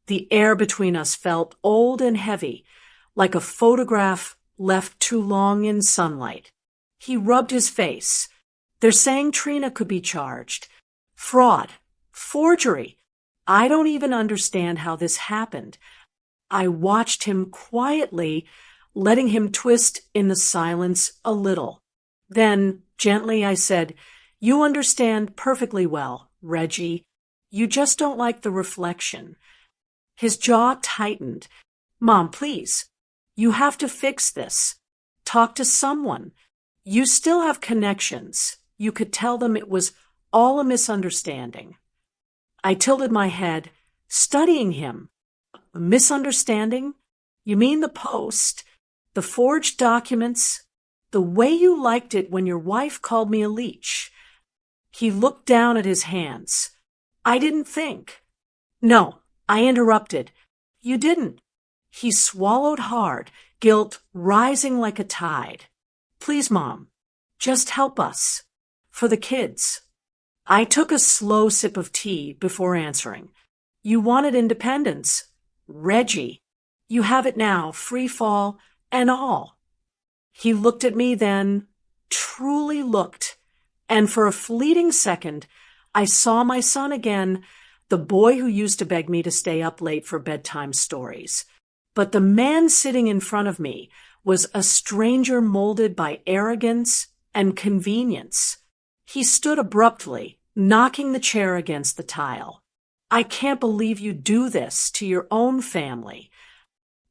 The air between us felt old and heavy, like a photograph left too long in sunlight. He rubbed his face. They're saying Trina could be charged. Fraud. Forgery. I don't even understand how this happened. I watched him quietly, letting him twist in the silence a little. Then, gently, I said, You understand perfectly well, Reggie. You just don't like the reflection. His jaw tightened. Mom, please. You have to fix this. Talk to someone. You still have connections. you could tell them it was all a misunderstanding. I tilted my head, studying him. A misunderstanding? You mean the post, the forged documents, the way you liked it when your wife called me a leech? He looked down at his hands. I didn't think. No, I interrupted. You didn't. He swallowed hard, guilt rising like a tide. Please, Mom, just help us. For the kids. I took a slow sip of tea before answering. You wanted independence. Reggie. You have it now, free fall and all. He looked at me then, truly looked, and for a fleeting second, I saw my son again, the boy who used to beg me to stay up late for bedtime stories. But the man sitting in front of me was a stranger molded by arrogance and convenience. He stood abruptly, knocking the chair against the tile. I can't believe you do this to your own family.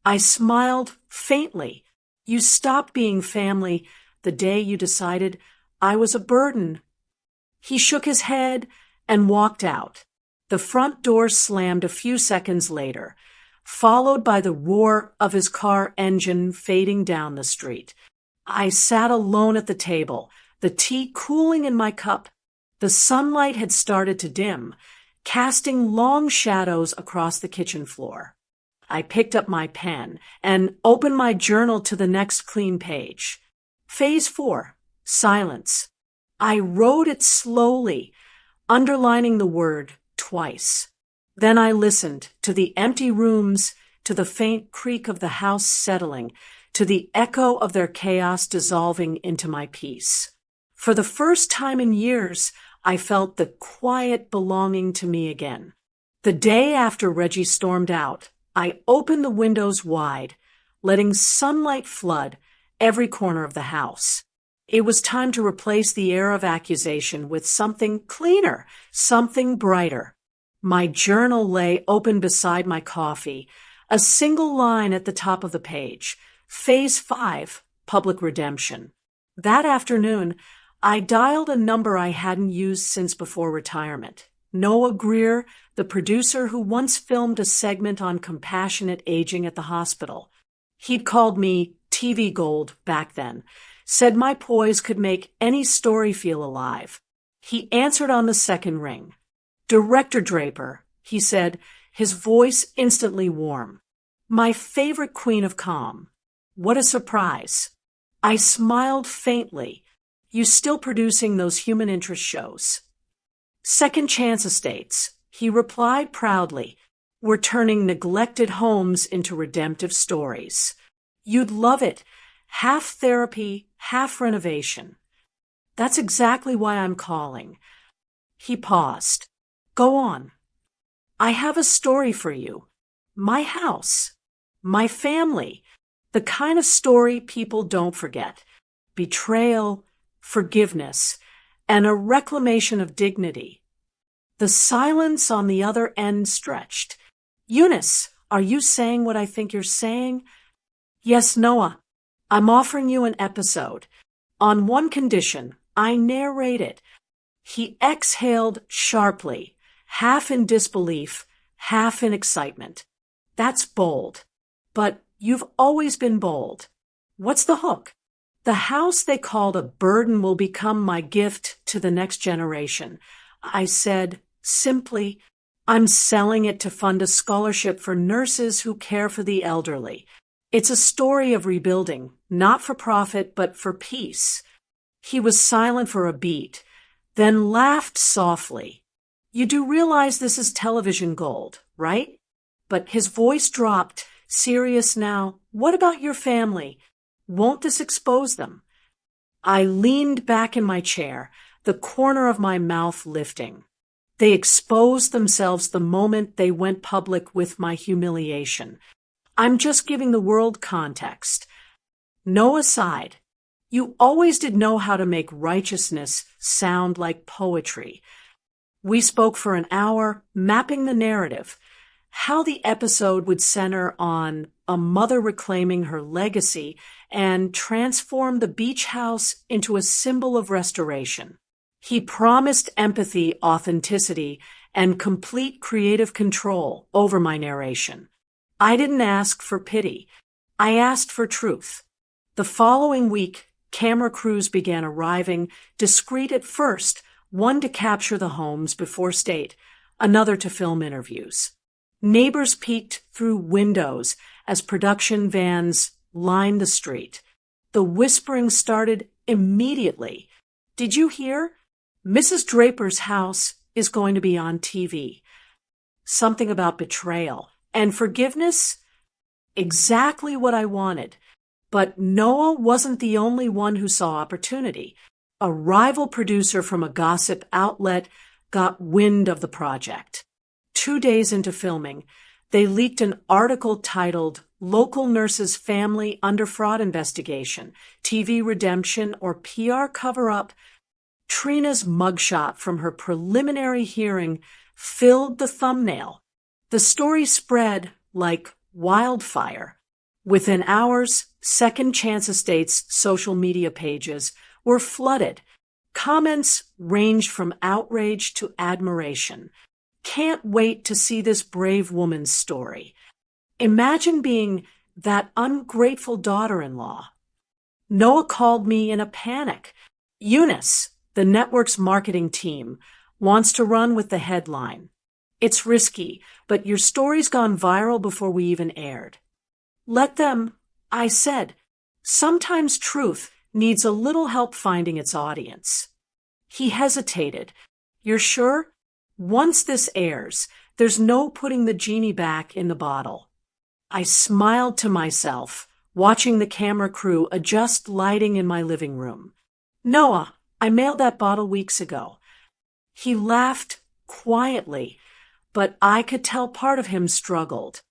I smiled faintly. You stopped being family the day you decided I was a burden. He shook his head and walked out. The front door slammed a few seconds later, followed by the roar of his car engine fading down the street. I sat alone at the table, the tea cooling in my cup. The sunlight had started to dim, casting long shadows across the kitchen floor. I picked up my pen and opened my journal to the next clean page. Phase 4, silence. I wrote it slowly, underlining the word twice. Then I listened to the empty rooms, to the faint creak of the house settling, to the echo of their chaos dissolving into my peace. For the first time in years, I felt the quiet belonging to me again. The day after Reggie stormed out, I opened the windows wide, letting sunlight flood every corner of the house. It was time to replace the air of accusation with something cleaner, something brighter. My journal lay open beside my coffee, a single line at the top of the page. Phase 5, public redemption. That afternoon, I dialed a number I hadn't used since before retirement. Noah Greer, the producer who once filmed a segment on compassionate aging at the hospital. He'd called me TV Gold back then, said my poise could make any story feel alive. He answered on the second ring. Director Draper, he said, his voice instantly warm. My favorite queen of calm. What a surprise. I smiled faintly. You still producing those human interest shows? Second Chance Estates, he replied proudly. We're turning neglected homes into redemptive stories. You'd love it. Half therapy, half renovation. That's exactly why I'm calling. He paused. Go on. I have a story for you. My house. My family. The kind of story people don't forget. Betrayal, forgiveness, and a reclamation of dignity. The silence on the other end stretched. Eunice, are you saying what I think you're saying? Yes, Noah. I'm offering you an episode. On one condition, I narrate it. He exhaled sharply, half in disbelief, half in excitement. That's bold. But you've always been bold. What's the hook? The house they called a burden will become my gift to the next generation. I said, simply, I'm selling it to fund a scholarship for nurses who care for the elderly. It's a story of rebuilding, not for profit, but for peace. He was silent for a beat, then laughed softly. You do realize this is television gold, right? But his voice dropped, serious now. What about your family? Won't this expose them? I leaned back in my chair, the corner of my mouth lifting. They exposed themselves the moment they went public with my humiliation. I'm just giving the world context. Noah sighed. You always did know how to make righteousness sound like poetry. We spoke for an hour, mapping the narrative, how the episode would center on a mother reclaiming her legacy and transform the beach house into a symbol of restoration. He promised empathy, authenticity, and complete creative control over my narration. I didn't ask for pity. I asked for truth. The following week, camera crews began arriving, discreet at first, one to capture the homes before state, another to film interviews. Neighbors peeked through windows as production vans lined the street. The whispering started immediately. Did you hear? Mrs. Draper's house is going to be on TV. Something about betrayal and forgiveness? Exactly what I wanted. But Noah wasn't the only one who saw opportunity. A rival producer from a gossip outlet got wind of the project. 2 days into filming, they leaked an article titled Local Nurse's Family Under Fraud Investigation, TV Redemption, or PR Cover-Up. Trina's mugshot from her preliminary hearing filled the thumbnail. The story spread like wildfire. Within hours, Second Chance Estate's social media pages were flooded. Comments ranged from outrage to admiration. Can't wait to see this brave woman's story. Imagine being that ungrateful daughter-in-law. Noah called me in a panic. Eunice, the network's marketing team, wants to run with the headline. It's risky, but your story's gone viral before we even aired. Let them, I said. Sometimes truth needs a little help finding its audience. He hesitated. You're sure? Once this airs, there's no putting the genie back in the bottle. I smiled to myself, watching the camera crew adjust lighting in my living room. Noah, I mailed that bottle weeks ago. He laughed quietly, but I could tell part of him struggled.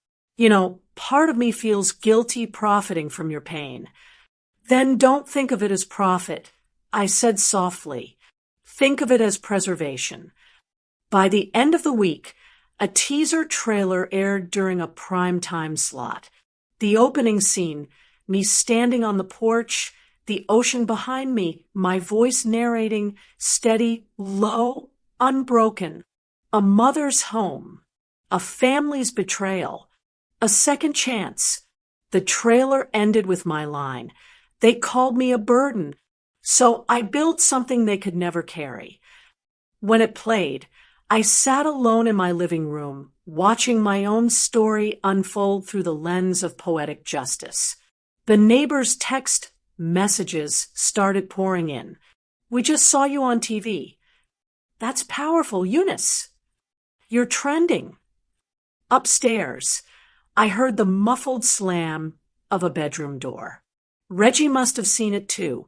Part of me feels guilty profiting from your pain. Then don't think of it as profit, I said softly. Think of it as preservation. By the end of the week, a teaser trailer aired during a primetime slot. The opening scene, me standing on the porch, the ocean behind me, my voice narrating, steady, low, unbroken. A mother's home, a family's betrayal, a second chance. The trailer ended with my line. They called me a burden, so I built something they could never carry. When it played, I sat alone in my living room, watching my own story unfold through the lens of poetic justice. The neighbors' text messages started pouring in. We just saw you on TV. That's powerful, Eunice. You're trending. Upstairs, I heard the muffled slam of a bedroom door. Reggie must have seen it too.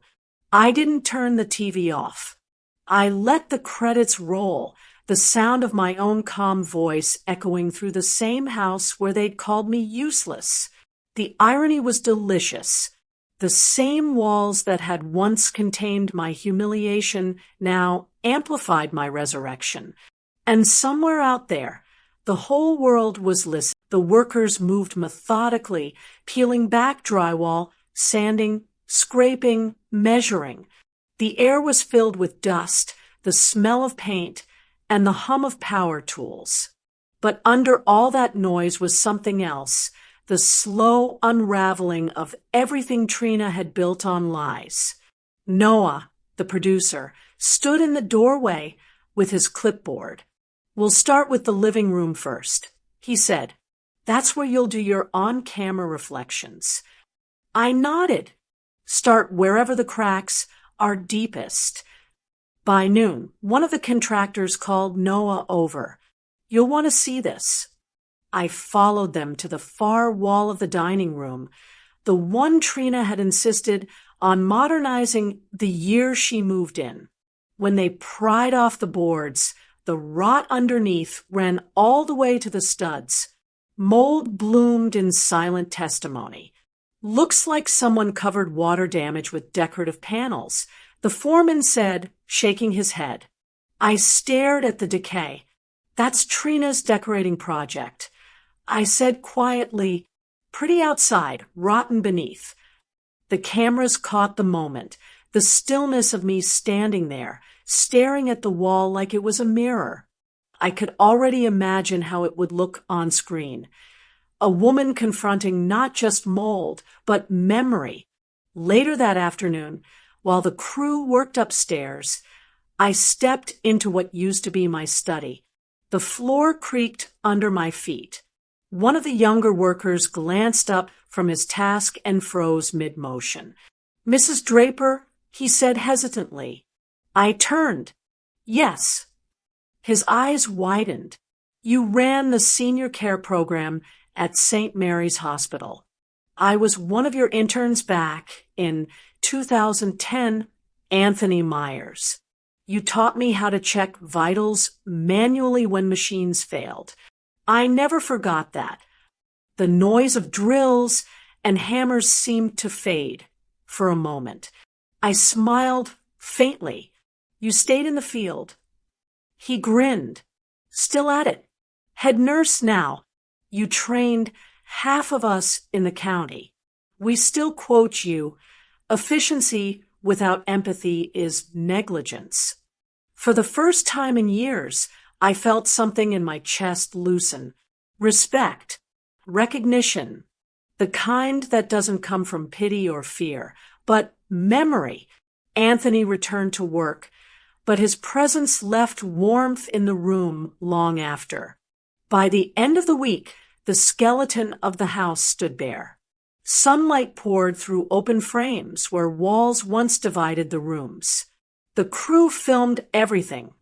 I didn't turn the TV off. I let the credits roll, the sound of my own calm voice echoing through the same house where they'd called me useless. The irony was delicious. The same walls that had once contained my humiliation now amplified my resurrection. And somewhere out there, the whole world was listening. The workers moved methodically, peeling back drywall, sanding, scraping, measuring. The air was filled with dust, the smell of paint, and the hum of power tools. But under all that noise was something else, the slow unraveling of everything Trina had built on lies. Noah, the producer, stood in the doorway with his clipboard. We'll start with the living room first, he said. That's where you'll do your on-camera reflections. I nodded. Start wherever the cracks are deepest. By noon, one of the contractors called Noah over. You'll want to see this. I followed them to the far wall of the dining room, the one Trina had insisted on modernizing the year she moved in. When they pried off the boards, the rot underneath ran all the way to the studs. Mold bloomed in silent testimony. Looks like someone covered water damage with decorative panels, the foreman said, shaking his head. I stared at the decay. That's Trina's decorating project. I said quietly, pretty outside, rotten beneath. The cameras caught the moment. the stillness of me standing there, staring at the wall like it was a mirror. I could already imagine how it would look on screen. A woman confronting not just mold, but memory. Later that afternoon, while the crew worked upstairs, I stepped into what used to be my study. The floor creaked under my feet. One of the younger workers glanced up from his task and froze mid-motion. "Mrs. Draper," he said hesitantly. I turned. "Yes." His eyes widened. "You ran the senior care program at St. Mary's Hospital. I was one of your interns back in 2010, Anthony Myers. You taught me how to check vitals manually when machines failed. I never forgot that. The noise of drills and hammers seemed to fade for a moment. I smiled faintly. You stayed in the field." He grinned. "Still at it. Head nurse now. You trained half of us in the county. We still quote you, 'Efficiency without empathy is negligence.'" For the first time in years, I felt something in my chest loosen. Respect. Recognition. The kind that doesn't come from pity or fear, but memory. Anthony returned to work, but his presence left warmth in the room long after. By the end of the week, the skeleton of the house stood bare. Sunlight poured through open frames where walls once divided the rooms. The crew filmed everything: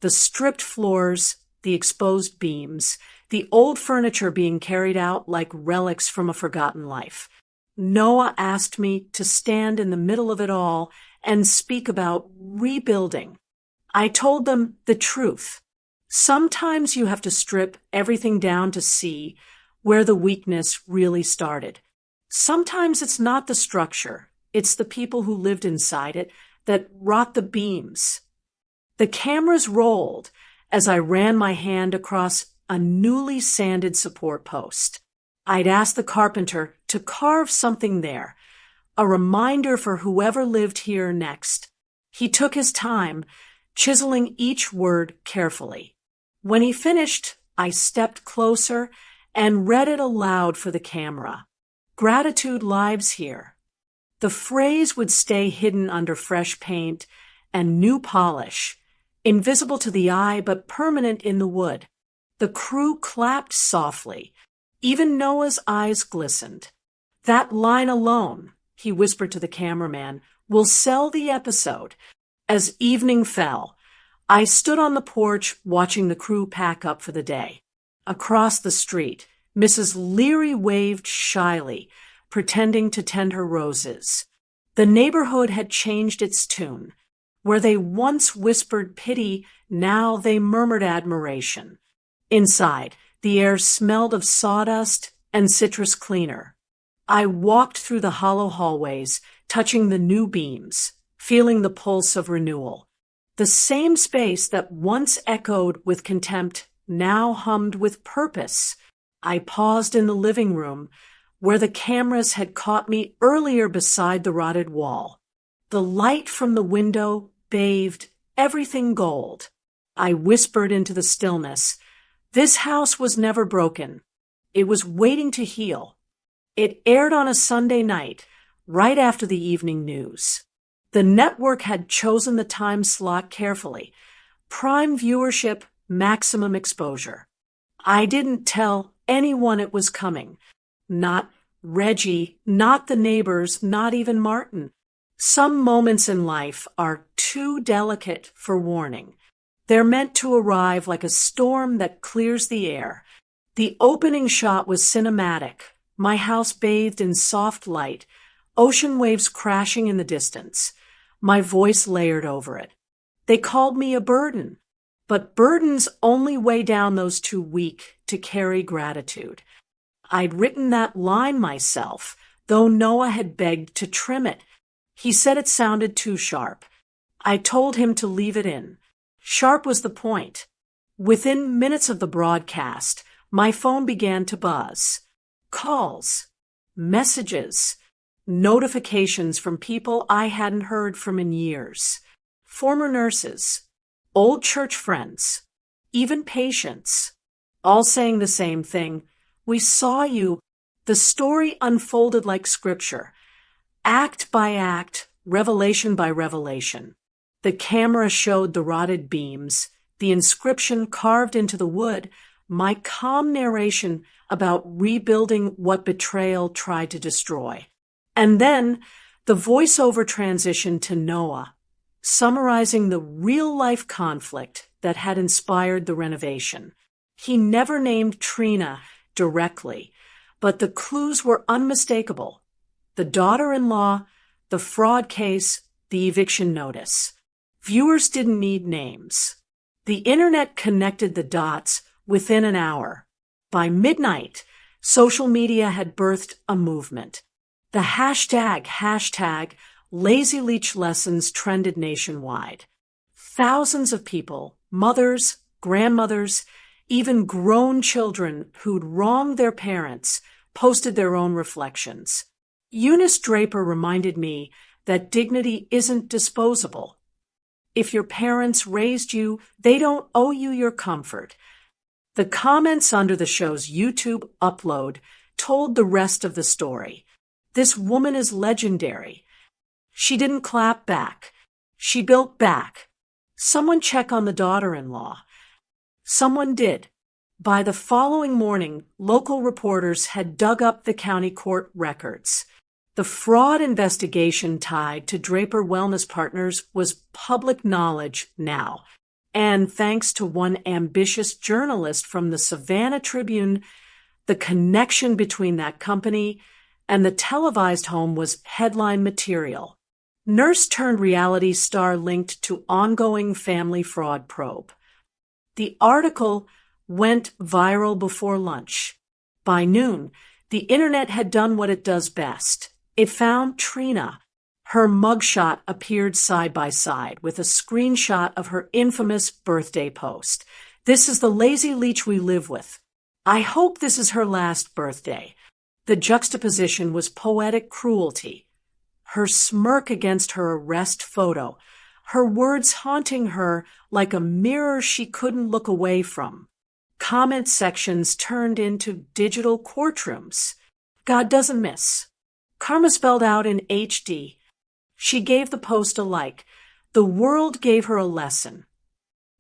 the stripped floors, the exposed beams, the old furniture being carried out like relics from a forgotten life. Noah asked me to stand in the middle of it all and speak about rebuilding. I told them the truth. Sometimes you have to strip everything down to see where the weakness really started. Sometimes it's not the structure, it's the people who lived inside it that rot the beams. The cameras rolled as I ran my hand across a newly sanded support post. I'd asked the carpenter to carve something there, a reminder for whoever lived here next. He took his time, chiseling each word carefully. When he finished, I stepped closer and read it aloud for the camera. "Gratitude lives here." The phrase would stay hidden under fresh paint and new polish, invisible to the eye but permanent in the wood. The crew clapped softly. Even Noah's eyes glistened. "That line alone," he whispered to the cameraman, "will sell the episode." As evening fell, I stood on the porch watching the crew pack up for the day. Across the street, Mrs. Leary waved shyly, pretending to tend her roses. The neighborhood had changed its tune. Where they once whispered pity, now they murmured admiration. Inside, the air smelled of sawdust and citrus cleaner. I walked through the hollow hallways, touching the new beams, feeling the pulse of renewal. The same space that once echoed with contempt now hummed with purpose. I paused in the living room, where the cameras had caught me earlier beside the rotted wall. The light from the window bathed everything gold. I whispered into the stillness, "This house was never broken. It was waiting to heal." It aired on a Sunday night, right after the evening news. The network had chosen the time slot carefully. Prime viewership, maximum exposure. I didn't tell anyone it was coming. Not Reggie, not the neighbors, not even Martin. Some moments in life are too delicate for warning. They're meant to arrive like a storm that clears the air. The opening shot was cinematic. My house bathed in soft light, ocean waves crashing in the distance. My voice layered over it. They called me a burden, but burdens only weigh down those too weak to carry gratitude. I'd written that line myself, though Noah had begged to trim it. He said it sounded too sharp. I told him to leave it in. Sharp was the point. Within minutes of the broadcast, my phone began to buzz. Calls, messages, Notifications from people I hadn't heard from in years. Former nurses, old church friends, even patients, all saying the same thing. We saw you. The story unfolded like scripture, act by act, revelation by revelation. The camera showed the rotted beams, the inscription carved into the wood, my calm narration about rebuilding what betrayal tried to destroy. And then the voiceover transition to Noah, summarizing the real-life conflict that had inspired the renovation. He never named Trina directly, but the clues were unmistakable. The daughter-in-law, the fraud case, the eviction notice. Viewers didn't need names. The internet connected the dots within an hour. By midnight, social media had birthed a movement. The hashtag Lazy Leech Lessons trended nationwide. Thousands of people, mothers, grandmothers, even grown children who'd wronged their parents, posted their own reflections. Eunice Draper reminded me that dignity isn't disposable. If your parents raised you, they don't owe you your comfort. The comments under the show's YouTube upload told the rest of the story. This woman is legendary. She didn't clap back. She built back. Someone check on the daughter-in-law. Someone did. By the following morning, local reporters had dug up the county court records. The fraud investigation tied to Draper Wellness Partners was public knowledge now. And thanks to one ambitious journalist from the Savannah Tribune, the connection between that company and the televised home was headline material. Nurse turned reality star linked to ongoing family fraud probe. The article went viral before lunch. By noon, the internet had done what it does best. It found Trina. Her mugshot appeared side by side with a screenshot of her infamous birthday post. This is the lazy leech we live with. I hope this is her last birthday. The juxtaposition was poetic cruelty. Her smirk against her arrest photo, her words haunting her like a mirror she couldn't look away from. Comment sections turned into digital courtrooms. God doesn't miss. Karma spelled out in HD. She gave the post a like. The world gave her a lesson.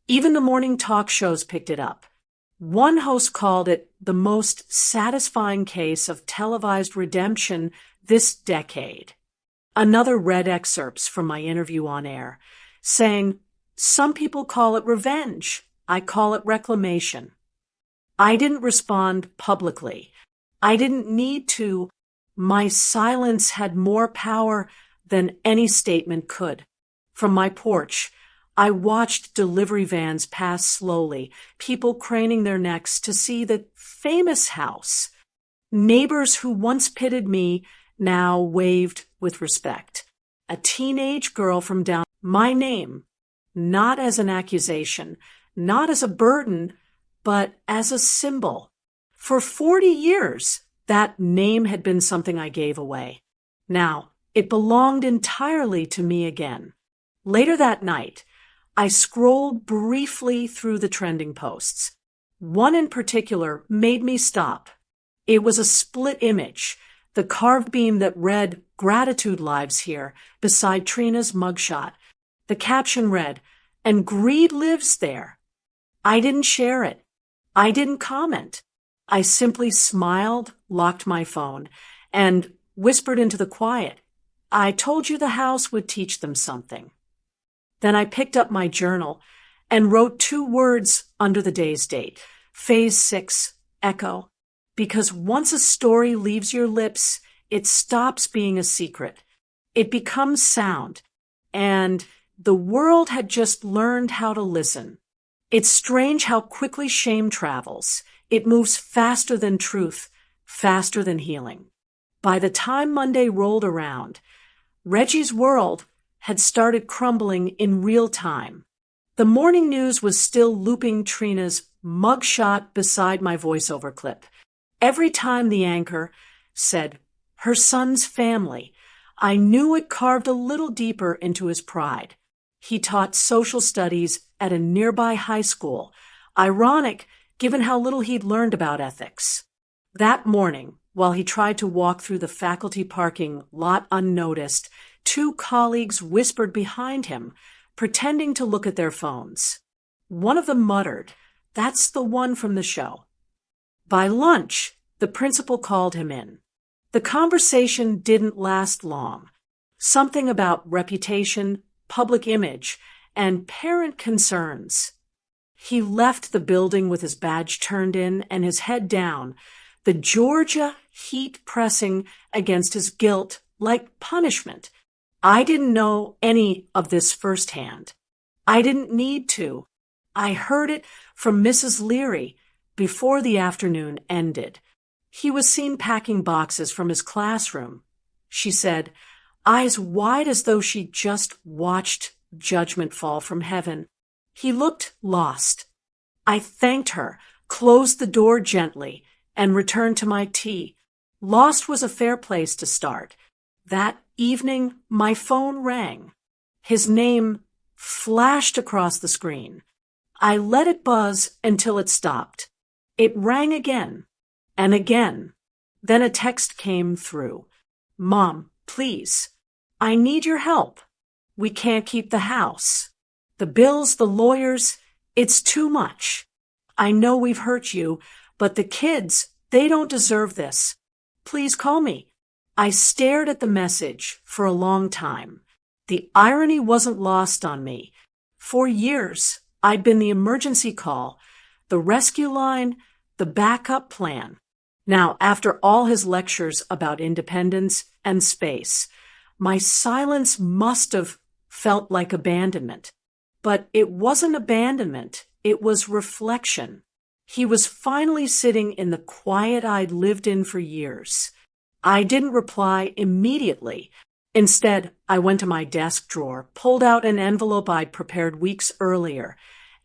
Even the morning talk shows picked it up. One host called it the most satisfying case of televised redemption this decade. Another read excerpts from my interview on air, saying, "Some people call it revenge. I call it reclamation." I didn't respond publicly. I didn't need to. My silence had more power than any statement could. From my porch, I watched delivery vans pass slowly, people craning their necks to see the famous house. Neighbors who once pitted me now waved with respect. A teenage girl from down my name, not as an accusation, not as a burden, but as a symbol. For 40 years, that name had been something I gave away. Now, it belonged entirely to me again. Later that night, I scrolled briefly through the trending posts. One in particular made me stop. It was a split image, the carved beam that read, "Gratitude lives here," beside Trina's mugshot. The caption read, "And greed lives there." I didn't share it. I didn't comment. I simply smiled, locked my phone, and whispered into the quiet, "I told you the house would teach them something." Then I picked up my journal and wrote 2 words under the day's date, Phase 6, Echo. Because once a story leaves your lips, it stops being a secret. It becomes sound, and the world had just learned how to listen. It's strange how quickly shame travels. It moves faster than truth, faster than healing. By the time Monday rolled around, Reggie's world had started crumbling in real time. The morning news was still looping Trina's mugshot beside my voiceover clip. Every time the anchor said, her son's family. I knew it carved a little deeper into his pride. He taught social studies at a nearby high school. Ironic, given how little he'd learned about ethics. That morning, while he tried to walk through the faculty parking lot unnoticed, two colleagues whispered behind him, pretending to look at their phones. One of them muttered, "That's the one from the show." By lunch, the principal called him in. The conversation didn't last long. Something about reputation, public image, and parent concerns. He left the building with his badge turned in and his head down, the Georgia heat pressing against his guilt like punishment. I didn't know any of this firsthand. I didn't need to. I heard it from Mrs. Leary before the afternoon ended. He was seen packing boxes from his classroom. She said, eyes wide as though she'd just watched judgment fall from heaven. He looked lost. I thanked her, closed the door gently, and returned to my tea. Lost was a fair place to start. That evening, my phone rang. His name flashed across the screen. I let it buzz until it stopped. It rang again and again. Then a text came through. "Mom, please, I need your help. We can't keep the house. The bills, the lawyers, it's too much. I know we've hurt you, but the kids, they don't deserve this. Please call me." I stared at the message for a long time. The irony wasn't lost on me. For years, I'd been the emergency call, the rescue line, the backup plan. Now, after all his lectures about independence and space, my silence must have felt like abandonment. But it wasn't abandonment, it was reflection. He was finally sitting in the quiet I'd lived in for years. I didn't reply immediately. Instead, I went to my desk drawer, pulled out an envelope I'd prepared weeks earlier,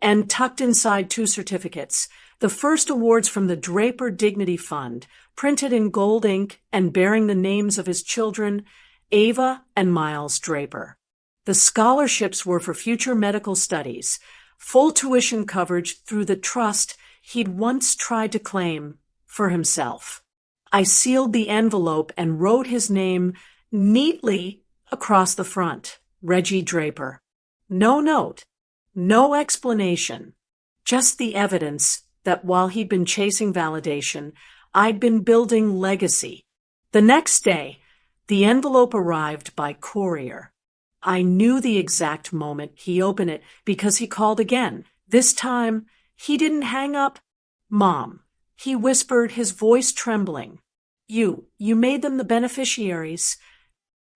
and tucked inside 2 certificates. The first awards from the Draper Dignity Fund, printed in gold ink and bearing the names of his children, Ava and Miles Draper. The scholarships were for future medical studies, full tuition coverage through the trust he'd once tried to claim for himself. I sealed the envelope and wrote his name neatly across the front, Reggie Draper. No note, no explanation, just the evidence that while he'd been chasing validation, I'd been building legacy. The next day, the envelope arrived by courier. I knew the exact moment he opened it because he called again. This time, he didn't hang up. "Mom," he whispered, his voice trembling. You made them the beneficiaries."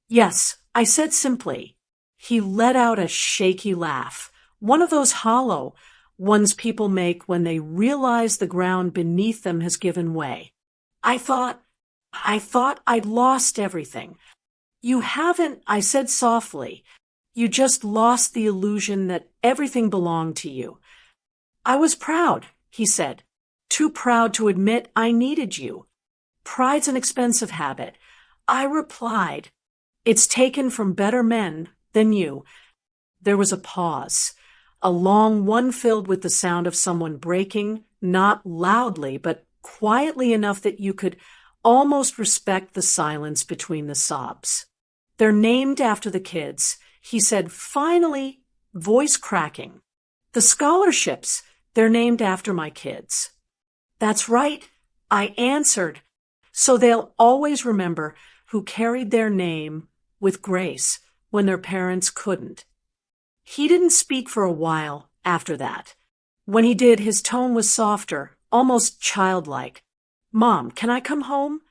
"Yes," I said simply. He let out a shaky laugh, one of those hollow ones people make when they realize the ground beneath them has given way. I thought I'd lost everything." "You haven't," I said softly. "You just lost the illusion that everything belonged to you." "I was proud," he said. "Too proud to admit I needed you." "Pride's an expensive habit." I replied. "It's taken from better men than you." There was a pause, a long one filled with the sound of someone breaking, not loudly, but quietly enough that you could almost respect the silence between the sobs. "They're named after the kids," he said, finally, voice cracking. "The scholarships, they're named after my kids." "That's right," I answered, "so they'll always remember who carried their name with grace when their parents couldn't." He didn't speak for a while after that. When he did, his tone was softer, almost childlike. "Mom, can I come home?"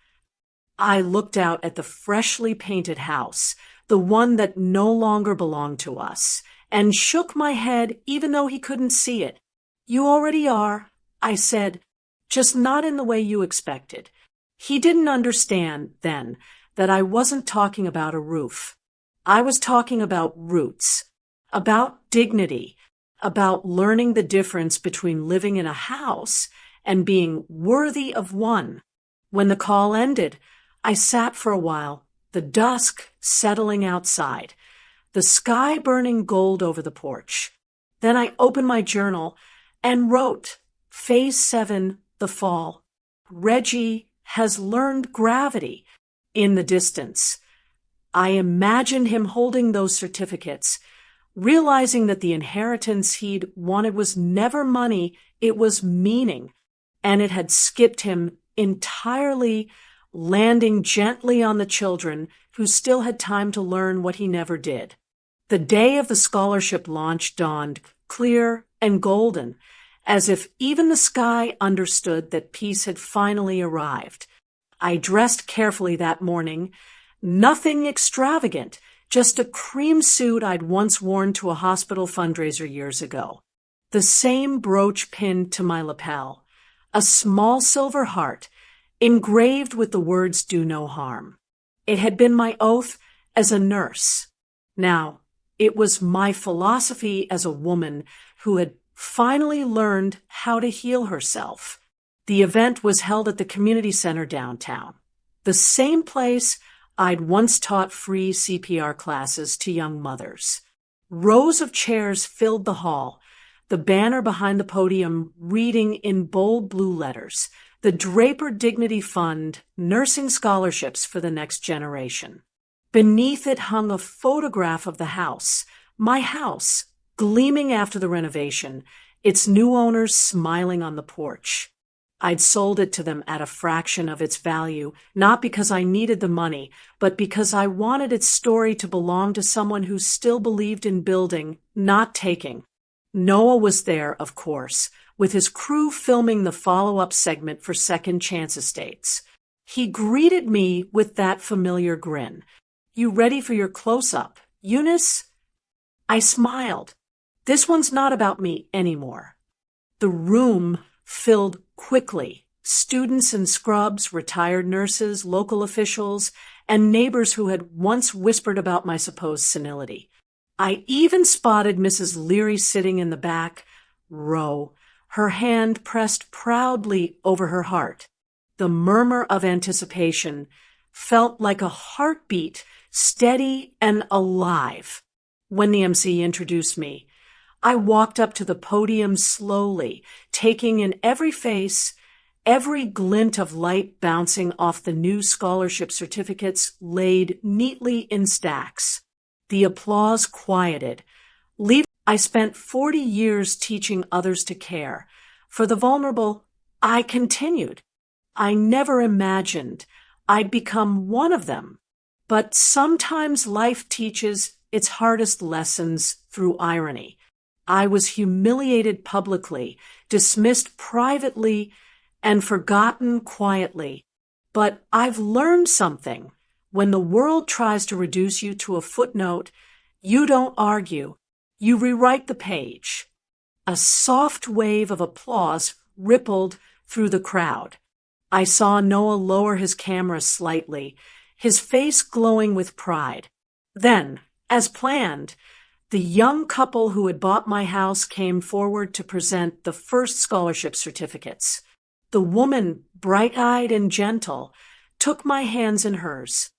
I looked out at the freshly painted house, the one that no longer belonged to us, and shook my head even though he couldn't see it. "You already are," I said, "just not in the way you expected." He didn't understand then that I wasn't talking about a roof. I was talking about roots, about dignity, about learning the difference between living in a house and being worthy of one. When the call ended, I sat for a while, the dusk settling outside, the sky burning gold over the porch. Then I opened my journal and wrote, Phase 7, the fall. Reggie has learned gravity. In the distance, I imagined him holding those certificates, realizing that the inheritance he'd wanted was never money, it was meaning, and it had skipped him entirely, landing gently on the children who still had time to learn what he never did. The day of the scholarship launch dawned clear and golden, as if even the sky understood that peace had finally arrived. I dressed carefully that morning, nothing extravagant, just a cream suit I'd once worn to a hospital fundraiser years ago. The same brooch pinned to my lapel, a small silver heart, engraved with the words "Do no harm." It had been my oath as a nurse. Now, it was my philosophy as a woman who had finally learned how to heal herself. The event was held at the community center downtown, the same place I'd once taught free CPR classes to young mothers. Rows of chairs filled the hall, the banner behind the podium reading in bold blue letters, the Draper Dignity Fund, nursing scholarships for the next generation. Beneath it hung a photograph of the house, my house, gleaming after the renovation, its new owners smiling on the porch. I'd sold it to them at a fraction of its value, not because I needed the money, but because I wanted its story to belong to someone who still believed in building, not taking. Noah was there, of course, with his crew filming the follow-up segment for Second Chance Estates. He greeted me with that familiar grin. "You ready for your close-up, Eunice?" I smiled. This one's not about me anymore. The room filled quickly. Students in scrubs, retired nurses, local officials, and neighbors who had once whispered about my supposed senility. I even spotted Mrs. Leary sitting in the back row, her hand pressed proudly over her heart. The murmur of anticipation felt like a heartbeat, steady and alive. When the MC introduced me, I walked up to the podium slowly, taking in every face, every glint of light bouncing off the new scholarship certificates laid neatly in stacks. The applause quieted. I spent 40 years teaching others to care. For the vulnerable, I continued. I never imagined I'd become one of them. But sometimes life teaches its hardest lessons through irony. I was humiliated publicly, dismissed privately, and forgotten quietly. But I've learned something. When the world tries to reduce you to a footnote, you don't argue. You rewrite the page. A soft wave of applause rippled through the crowd. I saw Noah lower his camera slightly, his face glowing with pride. Then, as planned, the young couple who had bought my house came forward to present the first scholarship certificates. The woman, bright-eyed and gentle, took my hands in hers.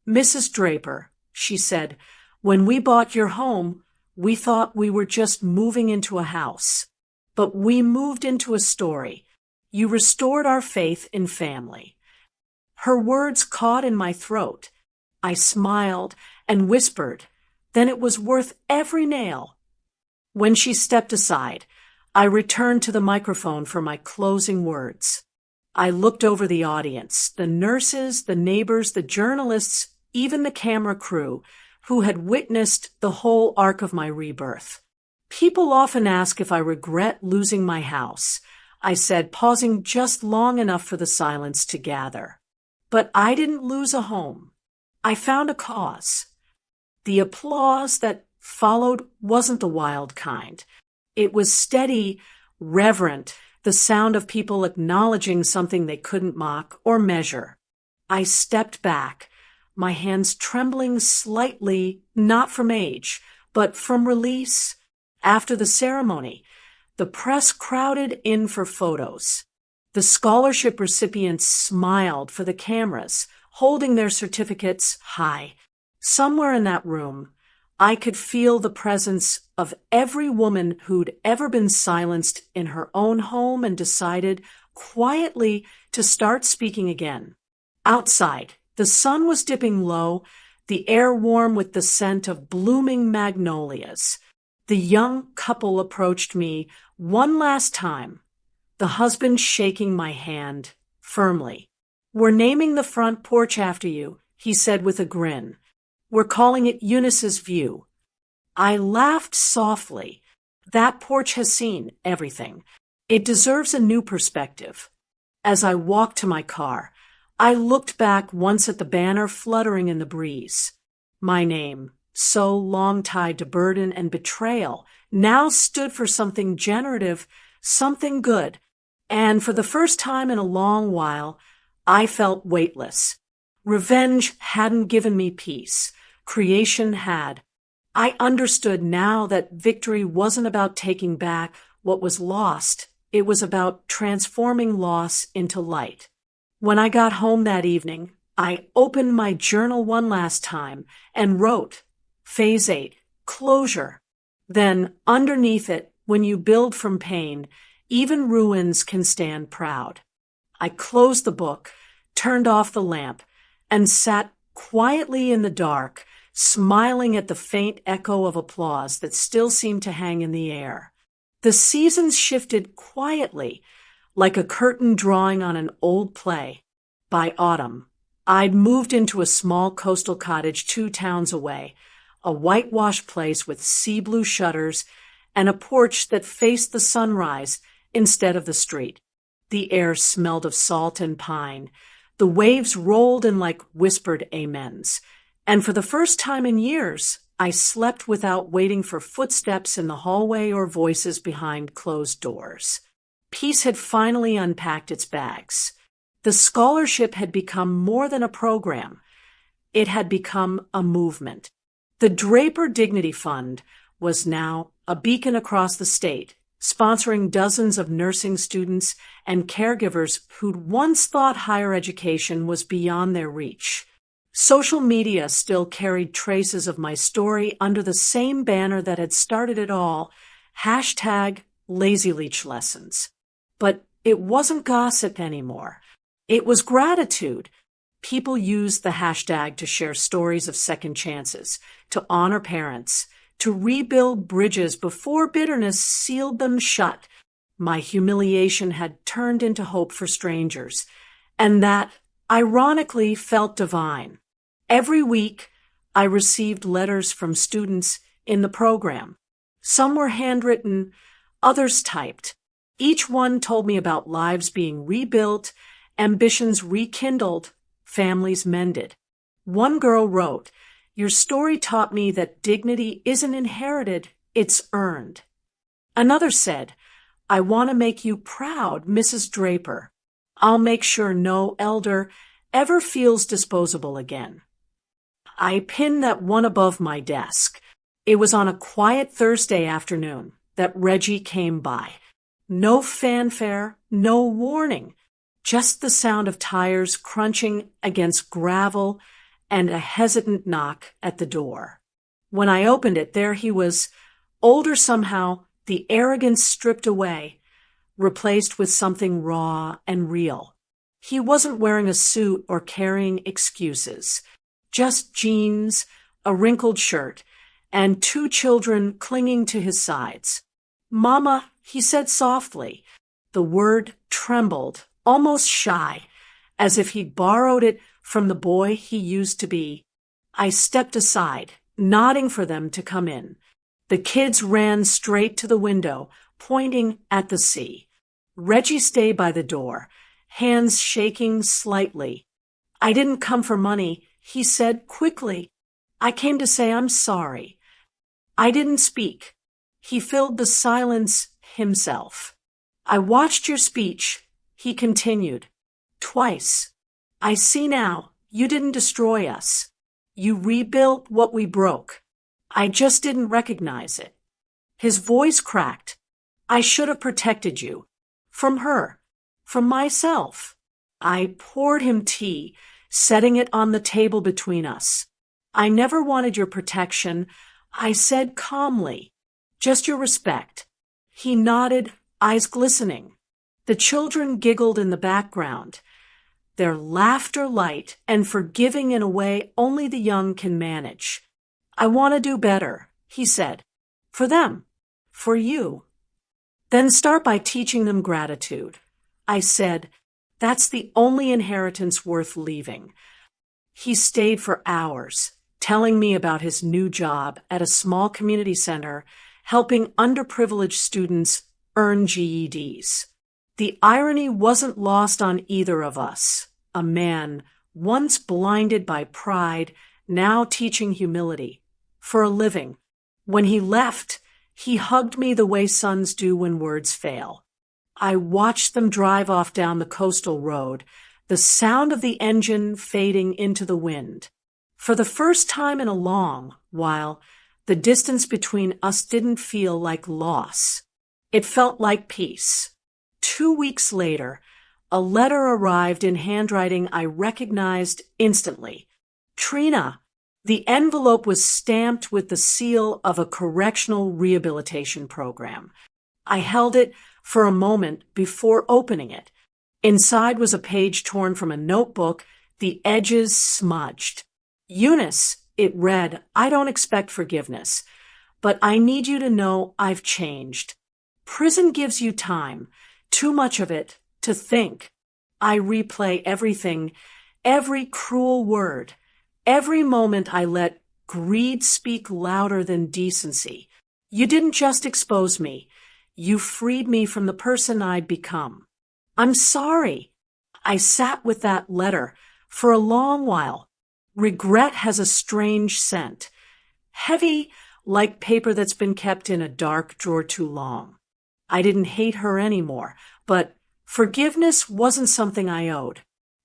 "Mrs. Draper," she said, "when we bought your home, we thought we were just moving into a house. But we moved into a story. You restored our faith in family." Her words caught in my throat. I smiled and whispered, "Then it was worth every nail." When she stepped aside, I returned to the microphone for my closing words. I looked over the audience, the nurses, the neighbors, the journalists, even the camera crew, who had witnessed the whole arc of my rebirth. "People often ask if I regret losing my house," I said, pausing just long enough for the silence to gather. But I didn't lose a home. I found a cause. The applause that followed wasn't the wild kind. It was steady, reverent, the sound of people acknowledging something they couldn't mock or measure. I stepped back, my hands trembling slightly, not from age, but from release. After the ceremony, the press crowded in for photos. The scholarship recipients smiled for the cameras, holding their certificates high. Somewhere in that room, I could feel the presence of every woman who'd ever been silenced in her own home and decided quietly to start speaking again. Outside, the sun was dipping low, the air warm with the scent of blooming magnolias. The young couple approached me one last time, the husband shaking my hand firmly. "We're naming the front porch after you," he said with a grin. "We're calling it Eunice's View." I laughed softly. That porch has seen everything. It deserves a new perspective. As I walked to my car, I looked back once at the banner fluttering in the breeze. My name, so long tied to burden and betrayal, now stood for something generative, something good. And for the first time in a long while, I felt weightless. Revenge hadn't given me peace. Creation had. I understood now that victory wasn't about taking back what was lost. It was about transforming loss into light. When I got home that evening, I opened my journal one last time and wrote, Phase 8, Closure. Then, underneath it, when you build from pain, even ruins can stand proud. I closed the book, turned off the lamp, and sat quietly in the dark, smiling at the faint echo of applause that still seemed to hang in the air. The seasons shifted quietly, like a curtain drawing on an old play. By autumn, I'd moved into a small coastal cottage 2 towns away, a whitewashed place with sea blue shutters and a porch that faced the sunrise instead of the street. The air smelled of salt and pine. The waves rolled in like whispered amens. And for the first time in years, I slept without waiting for footsteps in the hallway or voices behind closed doors. Peace had finally unpacked its bags. The scholarship had become more than a program. It had become a movement. The Draper Dignity Fund was now a beacon across the state, sponsoring dozens of nursing students and caregivers who'd once thought higher education was beyond their reach. Social media still carried traces of my story under the same banner that had started it all, #LazyLeechLessons. But it wasn't gossip anymore. It was gratitude. People used the hashtag to share stories of second chances, to honor parents, to rebuild bridges before bitterness sealed them shut. My humiliation had turned into hope for strangers, and that, ironically, felt divine. Every week, I received letters from students in the program. Some were handwritten, others typed. Each one told me about lives being rebuilt, ambitions rekindled, families mended. One girl wrote, "Your story taught me that dignity isn't inherited, it's earned." Another said, "I want to make you proud, Mrs. Draper. I'll make sure no elder ever feels disposable again." I pinned that one above my desk. It was on a quiet Thursday afternoon that Reggie came by. No fanfare, no warning, just the sound of tires crunching against gravel and a hesitant knock at the door. When I opened it, there he was, older somehow, the arrogance stripped away, replaced with something raw and real. He wasn't wearing a suit or carrying excuses. Just jeans, a wrinkled shirt, and 2 children clinging to his sides. "Mama," he said softly. The word trembled, almost shy, as if he'd borrowed it from the boy he used to be. I stepped aside, nodding for them to come in. The kids ran straight to the window, pointing at the sea. Reggie stayed by the door, hands shaking slightly. "I didn't come for money," he said quickly. "I came to say I'm sorry." I didn't speak. He filled the silence himself. "I watched your speech," he continued. "Twice. I see now, you didn't destroy us. You rebuilt what we broke. I just didn't recognize it." His voice cracked. "I should have protected you. From her. From myself." I poured him tea, setting it on the table between us. I never wanted your protection, I said calmly. Just your respect. He nodded, eyes glistening. The children giggled in the background, their laughter light and forgiving in a way only the young can manage. I want to do better, he said. For them. For you. Then start by teaching them gratitude. I said, that's the only inheritance worth leaving. He stayed for hours, telling me about his new job at a small community center, helping underprivileged students earn GEDs. The irony wasn't lost on either of us. A man, once blinded by pride, now teaching humility. For a living. When he left, he hugged me the way sons do when words fail. I watched them drive off down the coastal road, the sound of the engine fading into the wind. For the first time in a long while, the distance between us didn't feel like loss. It felt like peace. 2 weeks later, a letter arrived in handwriting I recognized instantly. Trina. The envelope was stamped with the seal of a correctional rehabilitation program. I held it for a moment before opening it. Inside was a page torn from a notebook, the edges smudged. Eunice, it read, I don't expect forgiveness, but I need you to know I've changed. Prison gives you time, too much of it, to think. I replay everything, every cruel word. Every moment I let greed speak louder than decency. You didn't just expose me. You freed me from the person I'd become. I'm sorry. I sat with that letter for a long while. Regret has a strange scent. Heavy, like paper that's been kept in a dark drawer too long. I didn't hate her anymore, but forgiveness wasn't something I owed.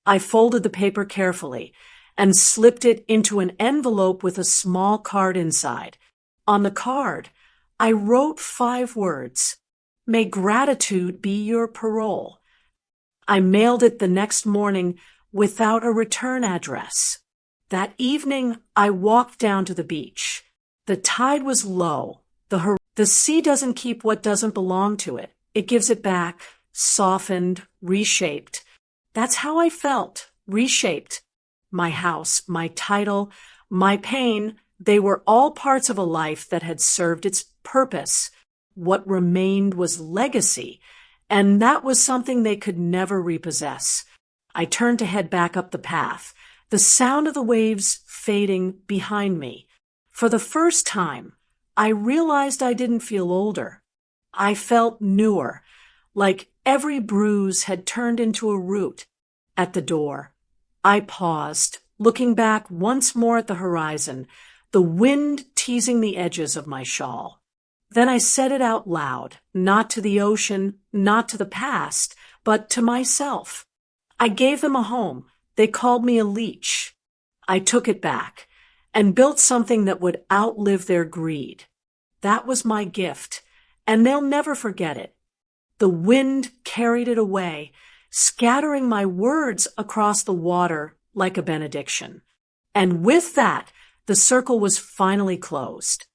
I folded the paper carefully and slipped it into an envelope with a small card inside. On the card, I wrote 5 words. May gratitude be your parole. I mailed it the next morning without a return address. That evening, I walked down to the beach. The tide was low. The sea doesn't keep what doesn't belong to it. It gives it back, softened, reshaped. That's how I felt, reshaped. My house, my title, my pain, they were all parts of a life that had served its purpose. What remained was legacy, and that was something they could never repossess. I turned to head back up the path, the sound of the waves fading behind me. For the first time, I realized I didn't feel older. I felt newer, like every bruise had turned into a root. At the door, I paused, looking back once more at the horizon, the wind teasing the edges of my shawl. Then I said it out loud, not to the ocean, not to the past, but to myself. I gave them a home. They called me a leech. I took it back and built something that would outlive their greed. That was my gift, and they'll never forget it. The wind carried it away, scattering my words across the water like a benediction. And with that, the circle was finally closed.